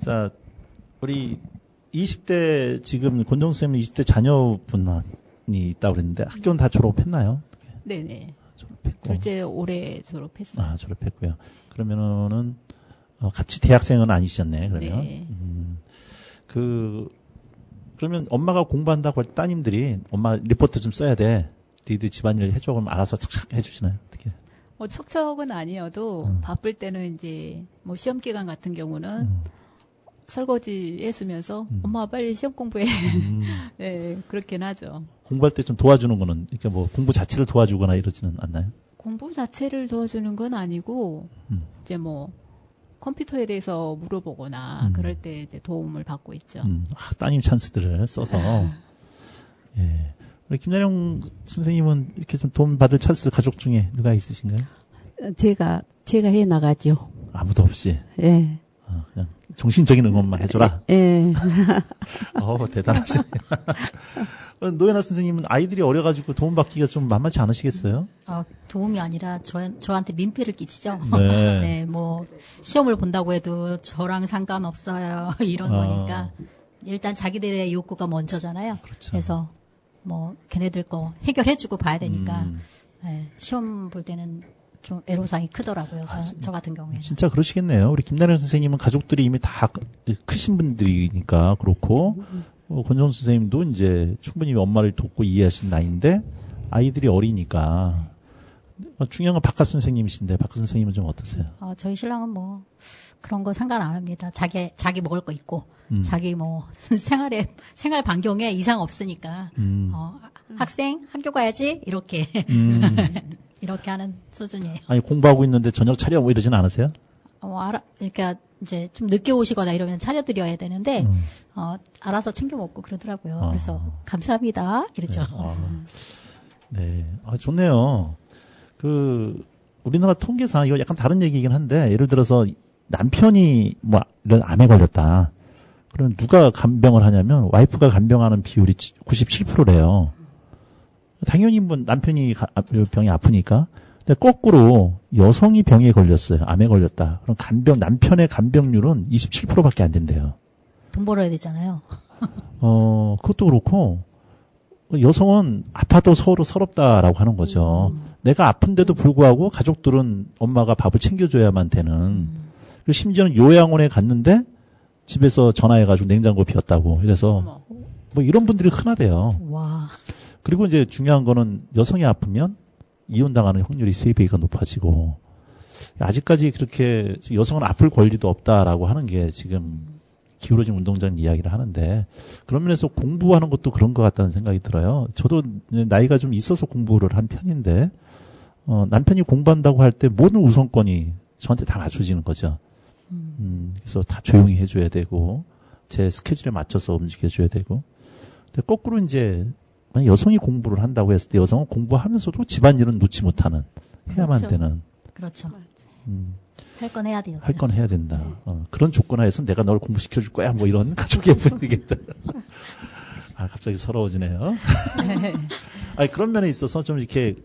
자, 우리 20대 지금 권정 선생님 20대 자녀분이 있다고 그랬는데 학교는 다 졸업했나요? 네네. 졸업했고. 둘째 올해 졸업했어요. 졸업했고요. 그러면은 같이 대학생은 아니셨네. 그러면. 네. 그러면 엄마가 공부한다고 할 때 따님들이 엄마 리포트 좀 써야 돼. 너희들 집안일 해줘. 그럼 알아서 착착 해주시나요? 어떻게? 척척은 아니어도 바쁠 때는 이제 뭐 시험 기간 같은 경우는 설거지 해주면서 엄마 빨리 시험 공부해. 네, 그렇긴 하죠. 공부할 때 좀 도와주는 거는 이렇게 뭐 공부 자체를 도와주거나 이러지는 않나요? 공부 자체를 도와주는 건 아니고 이제 뭐 컴퓨터에 대해서 물어보거나 그럴 때 이제 도움을 받고 있죠. 따님 찬스들을 써서. 예. 우리 김나령 선생님은 이렇게 좀 도움 받을 찬스 가족 중에 누가 있으신가요? 제가 해 나가죠. 아무도 없이. 예. 그냥 정신적인 응원만 해줘라. 예. 대단하시네. 노연아 선생님은 아이들이 어려가지고 도움 받기가 좀 만만치 않으시겠어요? 도움이 아니라 저한테 민폐를 끼치죠. 네. 네, 뭐 시험을 본다고 해도 저랑 상관없어요. 이런 거니까 일단 자기들의 욕구가 먼저잖아요. 그렇죠. 그래서 뭐 걔네들 거 해결해주고 봐야 되니까 시험 볼 때는 좀 애로사항이 크더라고요. 저 같은 경우에는. 진짜 그러시겠네요. 우리 김나령 선생님은 가족들이 이미 다 크신 분들이니까 그렇고 권정 선생님도 이제 충분히 엄마를 돕고 이해하신 나이인데 아이들이 어리니까 중요한 건 박하 선생님이신데 박하 선생님은 좀 어떠세요? 저희 신랑은 뭐 그런 거 상관 안 합니다. 자기 먹을 거 있고 자기 뭐 생활 반경에 이상 없으니까 학생 학교 가야지 이렇게 이렇게 하는 수준이에요. 아니 공부하고 있는데 저녁 차려 뭐 이러진 않으세요? 그러니까 이제 좀 늦게 오시거나 이러면 차려드려야 되는데 알아서 챙겨 먹고 그러더라고요. 그래서 감사합니다 이러죠. 네, 좋네요. 우리나라 통계상 이거 약간 다른 얘기이긴 한데 예를 들어서 남편이 뭐 이런 암에 걸렸다. 그러면 누가 간병을 하냐면 와이프가 간병하는 비율이 97%래요. 당연히 뭐 남편이 병이 아프니까. 근데 거꾸로 여성이 병에 걸렸어요. 암에 걸렸다. 그럼 남편의 간병률은 27%밖에 안 된대요. 돈 벌어야 되잖아요. 그것도 그렇고 여성은 아파도 서로 서럽다라고 하는 거죠. 내가 아픈데도 불구하고 가족들은 엄마가 밥을 챙겨줘야만 되는. 그리고 심지어는 요양원에 갔는데 집에서 전화해가지고 냉장고 비웠다고. 그래서 뭐 이런 분들이 흔하대요. 와. 그리고 이제 중요한 거는 여성이 아프면 이혼당하는 확률이 3배가 높아지고 아직까지 그렇게 여성은 아플 권리도 없다라고 하는 게 지금 기울어진 운동장 이야기를 하는데 그런 면에서 공부하는 것도 그런 것 같다는 생각이 들어요. 저도 나이가 좀 있어서 공부를 한 편인데 남편이 공부한다고 할 때 모든 우선권이 저한테 다 맞춰지는 거죠. 그래서 다 조용히 해줘야 되고 제 스케줄에 맞춰서 움직여줘야 되고 근데 거꾸로 이제 만약 여성이 공부를 한다고 했을 때 여성은 공부하면서도 집안일은 놓지 못하는 해야만 그렇죠. 되는 그렇죠. 할 건 해야 돼요. 할 건 해야 된다. 그런 조건 하에서 내가 널 공부시켜줄 거야. 뭐 이런 가족의 분위기겠다. 갑자기 서러워지네요. 아니, 그런 면에 있어서 좀 이렇게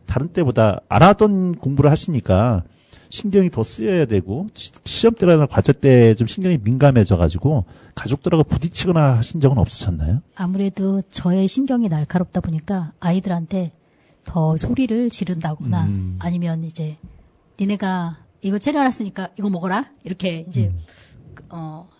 다른 때보다 안 하던 공부를 하시니까 신경이 더 쓰여야 되고 시험 때나 과제 때 좀 신경이 민감해져가지고 가족들하고 부딪히거나 하신 적은 없으셨나요? 아무래도 저의 신경이 날카롭다 보니까 아이들한테 더 소리를 지른다거나 아니면 이제 니네가 이거 차려놨으니까 이거 먹어라 이렇게 이제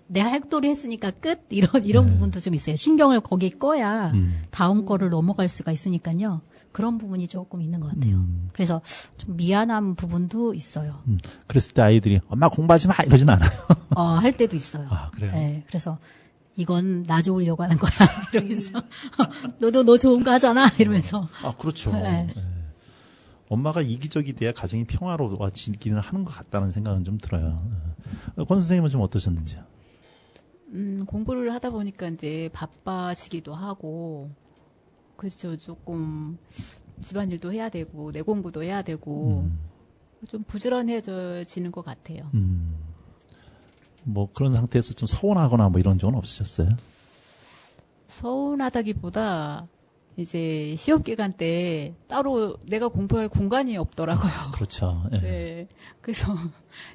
내 할도리 했으니까 끝 이런 부분도 좀 있어요. 신경을 거기에 꺼야 다음 거를 넘어갈 수가 있으니까요. 그런 부분이 조금 있는 것 같아요. 그래서 좀 미안한 부분도 있어요. 그랬을 때 아이들이 엄마 공부하지 마 이러진 않아요. 할 때도 있어요. 그래요? 네, 그래서 이건 나 좋으려고 하는 거야 이러면서 너도 너 좋은 거 하잖아 이러면서. 그렇죠. 네. 네. 엄마가 이기적이 돼야 가정이 평화로워지기는 하는 것 같다는 생각은 좀 들어요. 권 선생님은 좀 어떠셨는지요? 공부를 하다 보니까 이제 바빠지기도 하고, 그렇죠. 조금 집안일도 해야 되고, 내 공부도 해야 되고, 좀 부지런해지는 것 같아요. 뭐 그런 상태에서 좀 서운하거나 뭐 이런 적은 없으셨어요? 서운하다기보다, 이제 시험 기간 때 따로 내가 공부할 공간이 없더라고요. 그렇죠. 예. 네. 그래서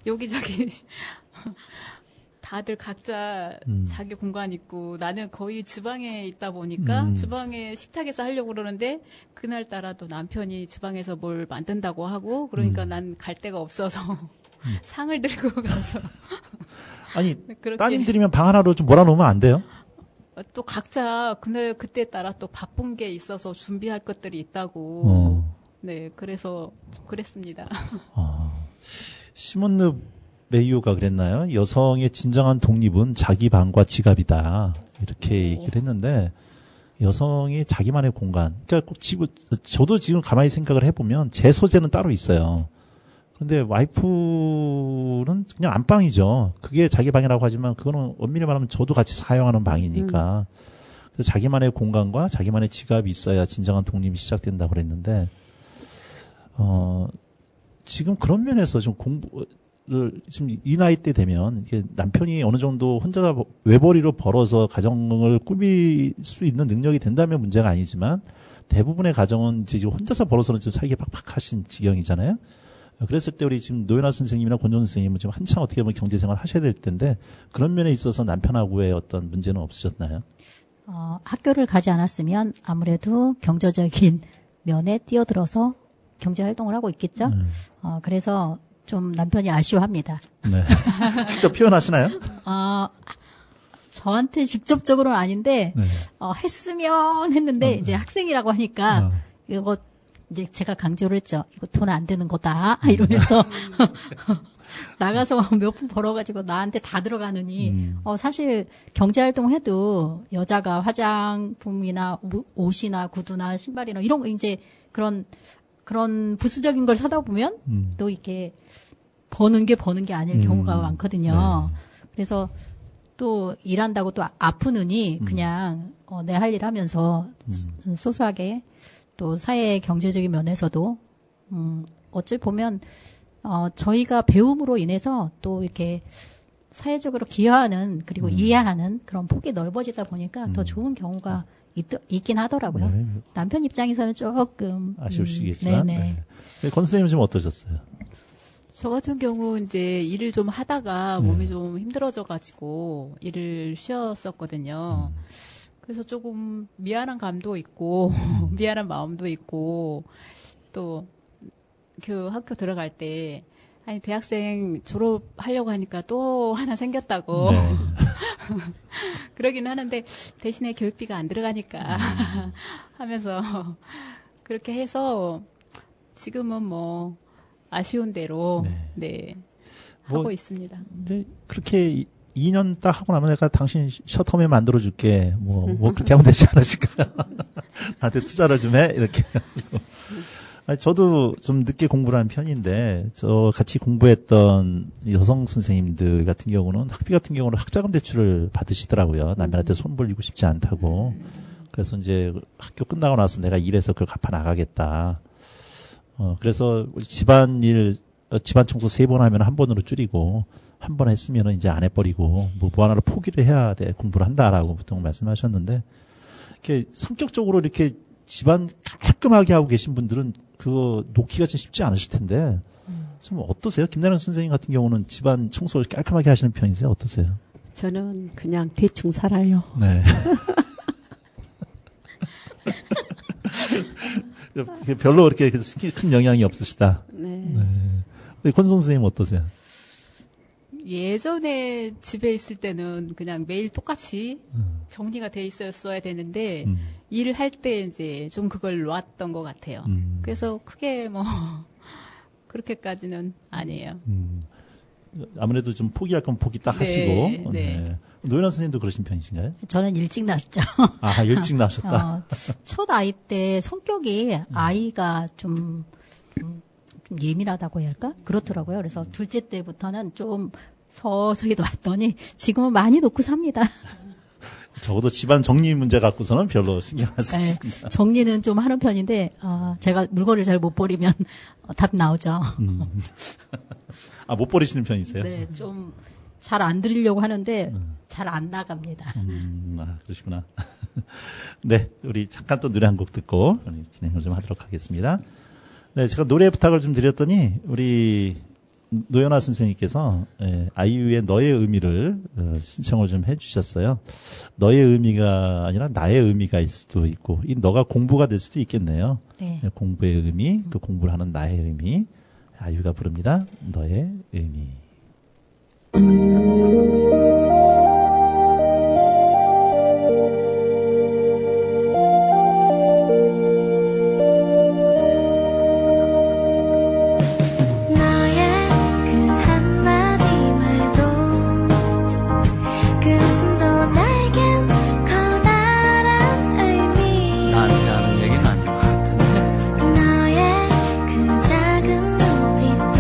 여기저기 다들 각자 자기 공간 있고 나는 거의 주방에 있다 보니까 주방에 식탁에서 하려고 그러는데 그날따라 또 남편이 주방에서 뭘 만든다고 하고 그러니까 난 갈 데가 없어서 상을 들고 가서 아니 그렇게 따님들이면 방 하나로 좀 몰아놓으면 안 돼요? 또 각자 그때 따라 또 바쁜 게 있어서 준비할 것들이 있다고. 네, 그래서 좀 그랬습니다. 시몬느 베이오가 그랬나요? 여성의 진정한 독립은 자기 방과 지갑이다. 이렇게 얘기를 했는데 여성이 자기만의 공간. 그러니까 꼭 저도 지금 가만히 생각을 해보면 제 소재는 따로 있어요. 근데 와이프는 그냥 안방이죠. 그게 자기 방이라고 하지만 그거는 엄밀히 말하면 저도 같이 사용하는 방이니까. 그래서 자기만의 공간과 자기만의 지갑이 있어야 진정한 독립이 시작된다고 그랬는데 지금 그런 면에서 좀 공부를 지금 이 나이 때 되면 이게 남편이 어느 정도 혼자 외벌이로 벌어서 가정을 꾸밀 수 있는 능력이 된다면 문제가 아니지만 대부분의 가정은 이제 혼자서 벌어서는 좀 살기가 팍팍하신 지경이잖아요. 그랬을 때 우리 지금 노현아 선생님이나 권정 선생님은 지금 한창 어떻게 보면 경제생활 하셔야 될 텐데 그런 면에 있어서 남편하고의 어떤 문제는 없으셨나요? 학교를 가지 않았으면 아무래도 경제적인 면에 뛰어들어서 경제 활동을 하고 있겠죠. 그래서 좀 남편이 아쉬워합니다. 네. 직접 표현하시나요? 저한테 직접적으로는 아닌데 네. 했으면 했는데 이제 학생이라고 하니까 이거 이제 제가 강조를 했죠. 이거 돈 안 드는 거다. 이러면서 나가서 몇 푼 벌어가지고 나한테 다 들어가느니 사실 경제활동 해도 여자가 화장품이나 옷이나 구두나 신발이나 이런 거 이제 그런 부수적인 걸 사다 보면 또 이렇게 버는 게 아닐 경우가 많거든요. 네. 그래서 또 일한다고 또 아프느니 그냥 내 할 일 하면서 소소하게 또 사회 경제적인 면에서도 어찌 보면 저희가 배움으로 인해서 또 이렇게 사회적으로 기여하는 그리고 이해하는 그런 폭이 넓어지다 보니까 더 좋은 경우가 있긴 하더라고요. 네. 남편 입장에서는 조금 아쉬우시겠지만. 네네. 네. 권 선생님은 좀 어떠셨어요? 저 같은 경우 이제 일을 좀 하다가 몸이 좀 힘들어져가지고 일을 쉬었었거든요. 그래서 조금 미안한 감도 있고 미안한 마음도 있고 또 그 학교 들어갈 때 아니 대학생 졸업하려고 하니까 또 하나 생겼다고 네. 그러긴 하는데 대신에 교육비가 안 들어가니까 하면서 그렇게 해서 지금은 뭐 아쉬운 대로 네, 뭐, 하고 있습니다. 근데 그렇게 2년 딱 하고 나면 내가 당신 셔터맨 만들어줄게. 뭐 그렇게 하면 되지 않으실까요? 나한테 투자를 좀 해. 이렇게. 아니, 저도 좀 늦게 공부를 한 편인데, 저 같이 공부했던 여성 선생님들 같은 경우는 학비 같은 경우는 학자금 대출을 받으시더라고요. 남편한테 손 벌리고 싶지 않다고. 그래서 이제 학교 끝나고 나서 내가 일해서 그걸 갚아 나가겠다. 그래서 집안 청소 3번 하면 한 번으로 줄이고, 한 번 했으면 이제 안 해버리고, 뭐 하나를 포기를 해야 돼. 공부를 한다라고 보통 말씀하셨는데, 이렇게 성격적으로 이렇게 집안 깔끔하게 하고 계신 분들은 그거 놓기가 좀 쉽지 않으실 텐데, 좀 어떠세요? 김나영 선생님 같은 경우는 집안 청소를 깔끔하게 하시는 편이세요? 어떠세요? 저는 그냥 대충 살아요. 네. 별로 그렇게 큰 영향이 없으시다. 네. 네. 권 선생님 어떠세요? 예전에 집에 있을 때는 그냥 매일 똑같이 정리가 돼 있었어야 되는데 일을 할 때 이제 좀 그걸 놓았던 것 같아요. 그래서 크게 뭐 그렇게까지는 아니에요. 아무래도 좀 포기할 건 포기 딱 하시고. 네. 노현아 선생님도 그러신 편이신가요? 저는 일찍 낳았죠. 아, 일찍 나오셨다. 첫 아이 때 성격이 아이가 좀 예민하다고 해야 할까? 그렇더라고요. 그래서 둘째 때부터는 좀 서서히 놨더니 지금은 많이 놓고 삽니다. 적어도 집안 정리 문제 갖고서는 별로 신경 안 네, 쓰십니다. 정리는 좀 하는 편인데 제가 물건을 잘 못 버리면 답 나오죠. 아, 못 버리시는 편이세요? 네, 좀 잘 안 드리려고 하는데 잘 안 나갑니다. 아, 그러시구나. 네, 우리 잠깐 또 노래 한 곡 듣고 진행을 좀 하도록 하겠습니다. 네, 제가 노래 부탁을 좀 드렸더니 우리 노현아 선생님께서 아이유의 너의 의미를 신청을 좀 해주셨어요. 너의 의미가 아니라 나의 의미가 있을 수도 있고, 이 너가 공부가 될 수도 있겠네요. 네. 공부의 의미, 그 공부를 하는 나의 의미. 아이유가 부릅니다. 너의 의미. 나한테 하는 얘기는 아닌 것 같은데. 너의 그 작은 눈빛도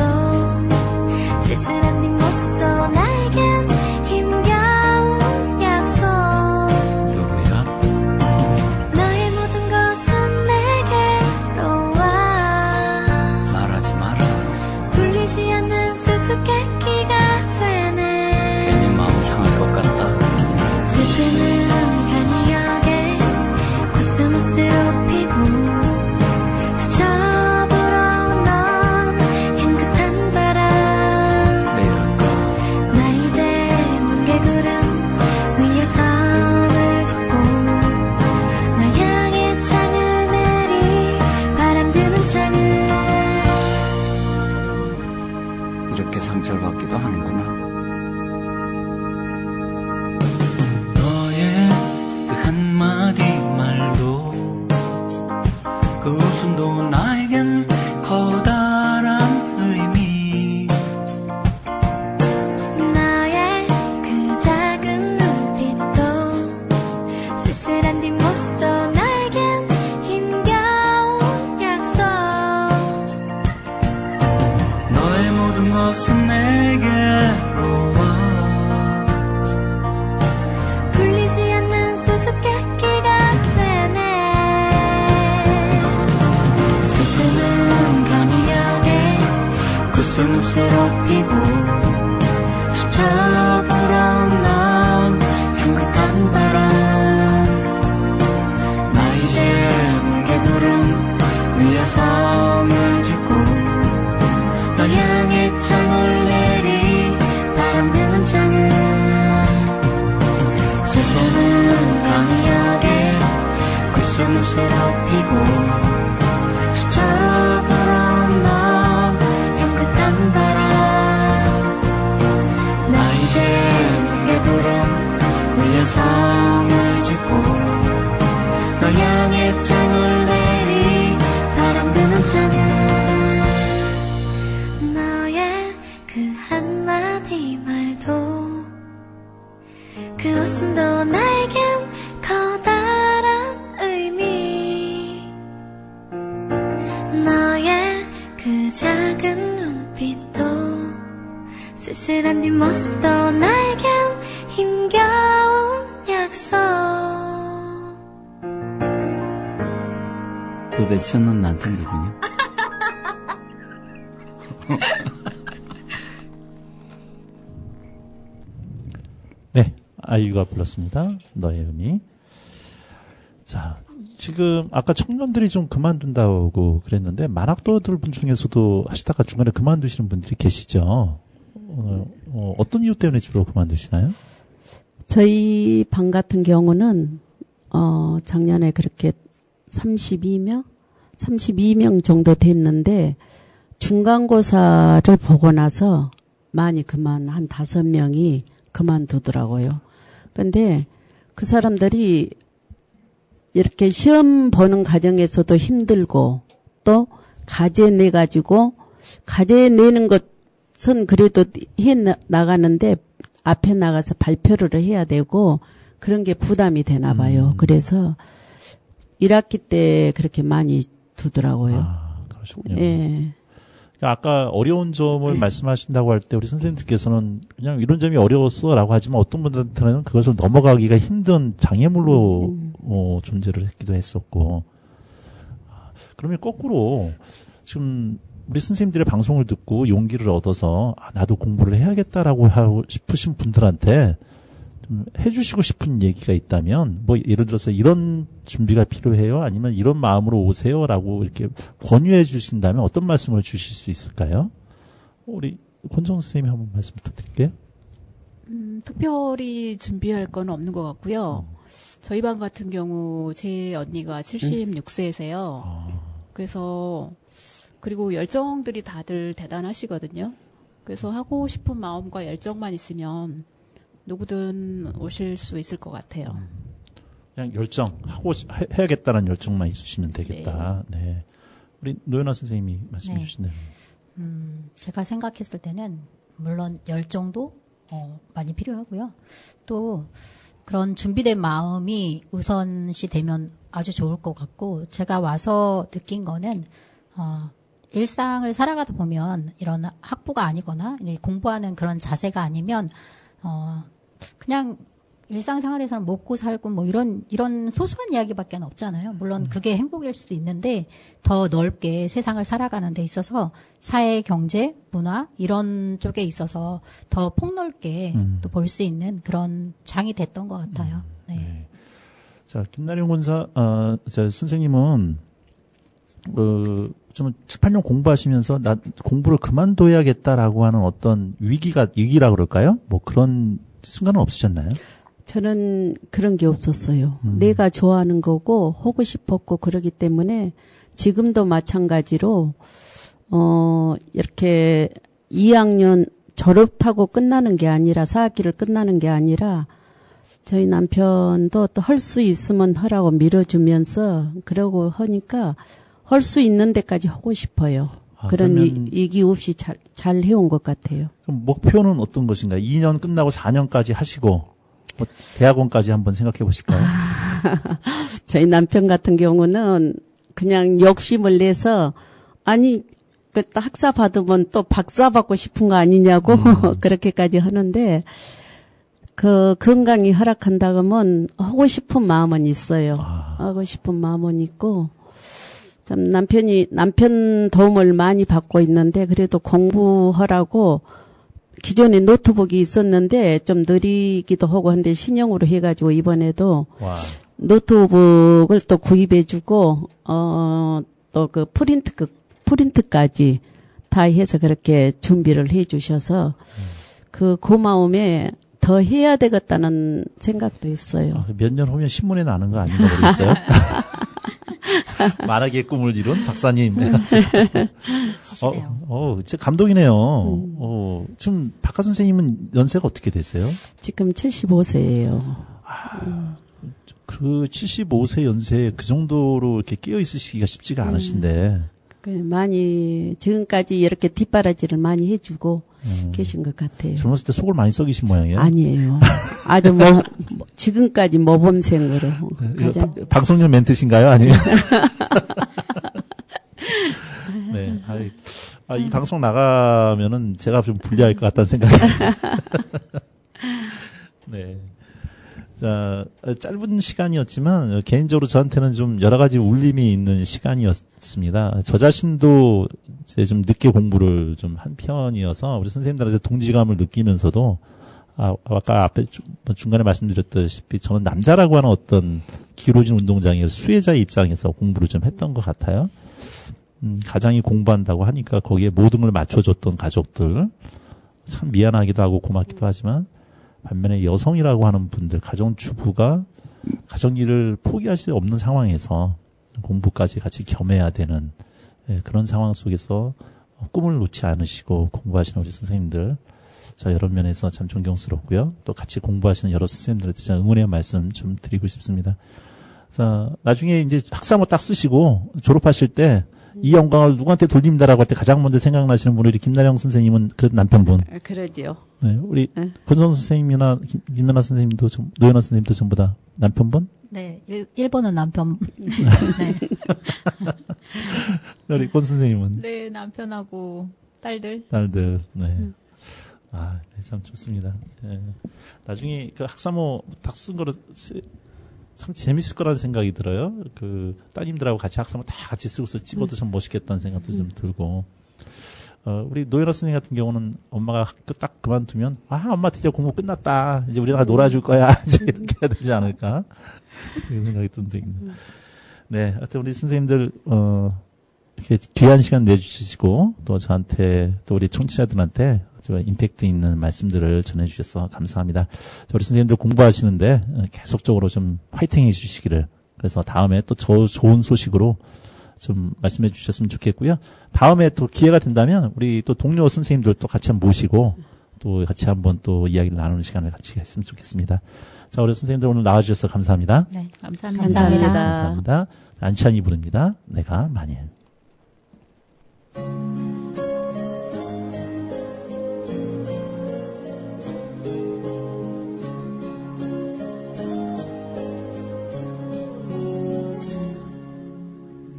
쓸쓸 무게들은 위에 성을 짓고 널 향해 장을 내리 바람 드는 창을 너의 그 한마디 말도 그 웃음도 나에겐 커다란 의미 너의 그 작은 눈빛도 쓸쓸한 뒷모습도 나에겐 힘겨운 약속 도대체 넌 나한테 누구냐? 네, 아이유가 불렀습니다. 너의 의미. 자, 지금 아까 청년들이 좀 그만둔다고 그랬는데 만학도들 분 중에서도 하시다가 중간에 그만두시는 분들이 계시죠. 어떤 이유 때문에 주로 그만두시나요? 저희 반 같은 경우는 작년에 그렇게 32명 정도 됐는데 중간고사를 보고 나서 많이 한 5명이 그만두더라고요. 근데 그 사람들이 이렇게 시험 보는 과정에서도 힘들고 또 과제 내가지고 과제 내는 것은 그래도 해 나가는데 앞에 나가서 발표를 해야 되고 그런 게 부담이 되나 봐요. 그래서 1학기 때 그렇게 많이 두더라고요. 아, 그러시군요. 예. 아까 어려운 점을 말씀하신다고 할 때 우리 선생님들께서는 그냥 이런 점이 어려웠어라고 하지만 어떤 분들한테는 그것을 넘어가기가 힘든 장애물로 존재를 했기도 했었고. 그러면 거꾸로 지금 우리 선생님들의 방송을 듣고 용기를 얻어서 나도 공부를 해야겠다라고 하고 싶으신 분들한테 좀 해주시고 싶은 얘기가 있다면 뭐 예를 들어서 이런 준비가 필요해요? 아니면 이런 마음으로 오세요라고 이렇게 권유해 주신다면 어떤 말씀을 주실 수 있을까요? 우리 권정 선생님이 한번 말씀 부탁드릴게요. 특별히 준비할 건 없는 것 같고요. 저희 반 같은 경우 제 언니가 76세세요. 그래서 그리고 열정들이 다들 대단하시거든요. 그래서 하고 싶은 마음과 열정만 있으면 누구든 오실 수 있을 것 같아요. 그냥 해야겠다는 열정만 있으시면 되겠다. 네. 네. 우리 노연아 선생님이 말씀해 주시네요. 제가 생각했을 때는 물론 열정도 많이 필요하고요. 또 그런 준비된 마음이 우선시 되면 아주 좋을 것 같고 제가 와서 느낀 거는 일상을 살아가다 보면 이런 학부가 아니거나 공부하는 그런 자세가 아니면 그냥 일상생활에서는 먹고 살고 뭐 이런 소소한 이야기밖에 없잖아요. 물론 그게 행복일 수도 있는데 더 넓게 세상을 살아가는 데 있어서 사회, 경제, 문화 이런 쪽에 있어서 더 폭넓게 또 볼 수 있는 그런 장이 됐던 것 같아요. 네. 네. 자, 김나령 권사, 선생님은 좀 7, 8년 공부하시면서 나 공부를 그만둬야겠다라고 하는 어떤 위기라 그럴까요? 뭐 그런 순간은 없으셨나요? 저는 그런 게 없었어요. 내가 좋아하는 거고 하고 싶었고 그러기 때문에 지금도 마찬가지로 이렇게 2학년 졸업하고 끝나는 게 아니라 4학기를 끝나는 게 아니라 저희 남편도 또 할 수 있으면 하라고 밀어주면서 그러고 하니까 할 수 있는 데까지 하고 싶어요. 그런 이기 없이 잘 해온 것 같아요. 그럼 목표는 어떤 것인가요? 2년 끝나고 4년까지 하시고 뭐 대학원까지 한번 생각해 보실까요? 저희 남편 같은 경우는 그냥 욕심을 내서 아니 그 학사 받으면 또 박사 받고 싶은 거 아니냐고 그렇게까지 하는데 그 건강이 허락한다 그러면 하고 싶은 마음은 있어요. 하고 싶은 마음은 있고 참 남편 도움을 많이 받고 있는데 그래도 공부하라고 기존에 노트북이 있었는데 좀 느리기도 하고 한데 신형으로 해가지고 이번에도 노트북을 또 구입해주고 또 그 프린트까지 다 해서 그렇게 준비를 해주셔서 그 고마움에 더 해야 되겠다는 생각도 있어요. 몇 년 후면 신문에 나는 거 아닌가 모르겠어요. 만악의 꿈을 이룬 박사님. 치시네요. 진짜 감동이네요. 지금 박하 선생님은 연세가 어떻게 되세요? 지금 75세예요. 그 75세 연세에 그 정도로 이렇게 끼어 있으시기가 쉽지가 않으신데. 많이 지금까지 이렇게 뒷바라지를 많이 해주고 계신 것 같아요. 젊었을 때 속을 많이 썩이신 모양이에요? 아니에요. 아주 지금까지 모범생으로 가장. 방송용 멘트신가요? 아니면? 네. 이 방송 나가면은 제가 좀 불리할 것 같다는 생각이. 네. 자, 짧은 시간이었지만 개인적으로 저한테는 좀 여러 가지 울림이 있는 시간이었습니다. 저 자신도 이제 좀 늦게 공부를 좀 한 편이어서 우리 선생님들한테 동지감을 느끼면서도 아까 앞에 중간에 말씀드렸다시피 저는 남자라고 하는 어떤 기울어진 운동장에 수혜자의 입장에서 공부를 좀 했던 것 같아요. 가장이 공부한다고 하니까 거기에 모든 걸 맞춰줬던 가족들 참 미안하기도 하고 고맙기도 하지만 반면에 여성이라고 하는 분들, 가정주부가 가정일을 포기할 수 없는 상황에서 공부까지 같이 겸해야 되는 그런 상황 속에서 꿈을 놓지 않으시고 공부하시는 우리 선생님들, 저 여러 면에서 참 존경스럽고요. 또 같이 공부하시는 여러 선생님들한테 제가 응원의 말씀 좀 드리고 싶습니다. 자, 나중에 이제 학사모 딱 쓰시고 졸업하실 때 이 영광을 누구한테 돌립니다라고 할 때 가장 먼저 생각나시는 분이 우리 김나영 선생님은 그래도 남편분. 그러죠. 네, 우리 권성 선생님이나 김연아 선생님도 노연아 선생님도 전부 다 남편분? 네, 1번은 남편. 네. 우리 권 선생님은? 네, 남편하고 딸들. 네. 네, 참 좋습니다. 네. 나중에 그 학사모 딱 쓴 거를 참 재밌을 거라는 생각이 들어요. 그 따님들하고 같이 학사모 다 같이 쓰고서 찍어도 참 멋있겠다는 생각도 좀 들고. 우리 노연아 선생님 같은 경우는 엄마가 학교 딱 그만두면 엄마 드디어 공부 끝났다. 이제 우리가 놀아줄 거야. 이제 이렇게 해야 되지 않을까? 그런 생각이 좀 듭니다. 네, 하여튼 우리 선생님들 이렇게 귀한 시간 내주시고 또 저한테 또 우리 청취자들한테 아주 임팩트 있는 말씀들을 전해주셔서 감사합니다. 우리 선생님들 공부하시는데 계속적으로 좀 화이팅 해주시기를, 그래서 다음에 또 좋은 소식으로 좀 말씀해 주셨으면 좋겠고요. 다음에 또 기회가 된다면 우리 또 동료 선생님들 또 같이 한번 모시고 또 같이 한번 또 이야기를 나누는 시간을 같이 했으면 좋겠습니다. 자, 우리 선생님들 오늘 나와주셔서 감사합니다. 네, 감사합니다. 감사합니다. 안찬이 부릅니다. 내가 만일.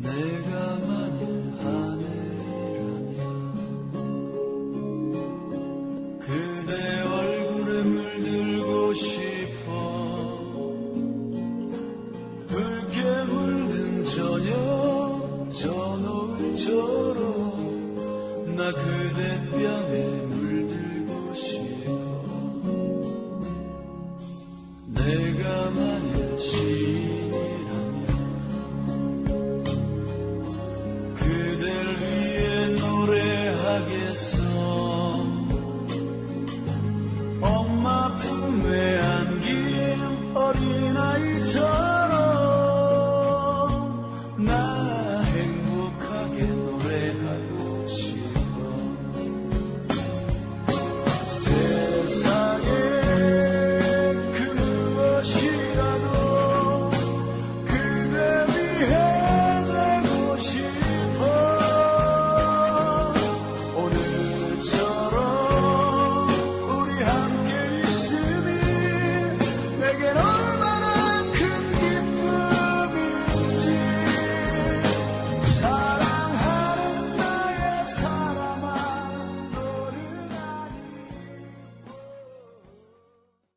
내가 만일 하늘이라면 그대 얼굴에 물들고 싶어. 붉게 물든 저녁 저 노을처럼 나 그대 뺨에 물들고 싶어. 내가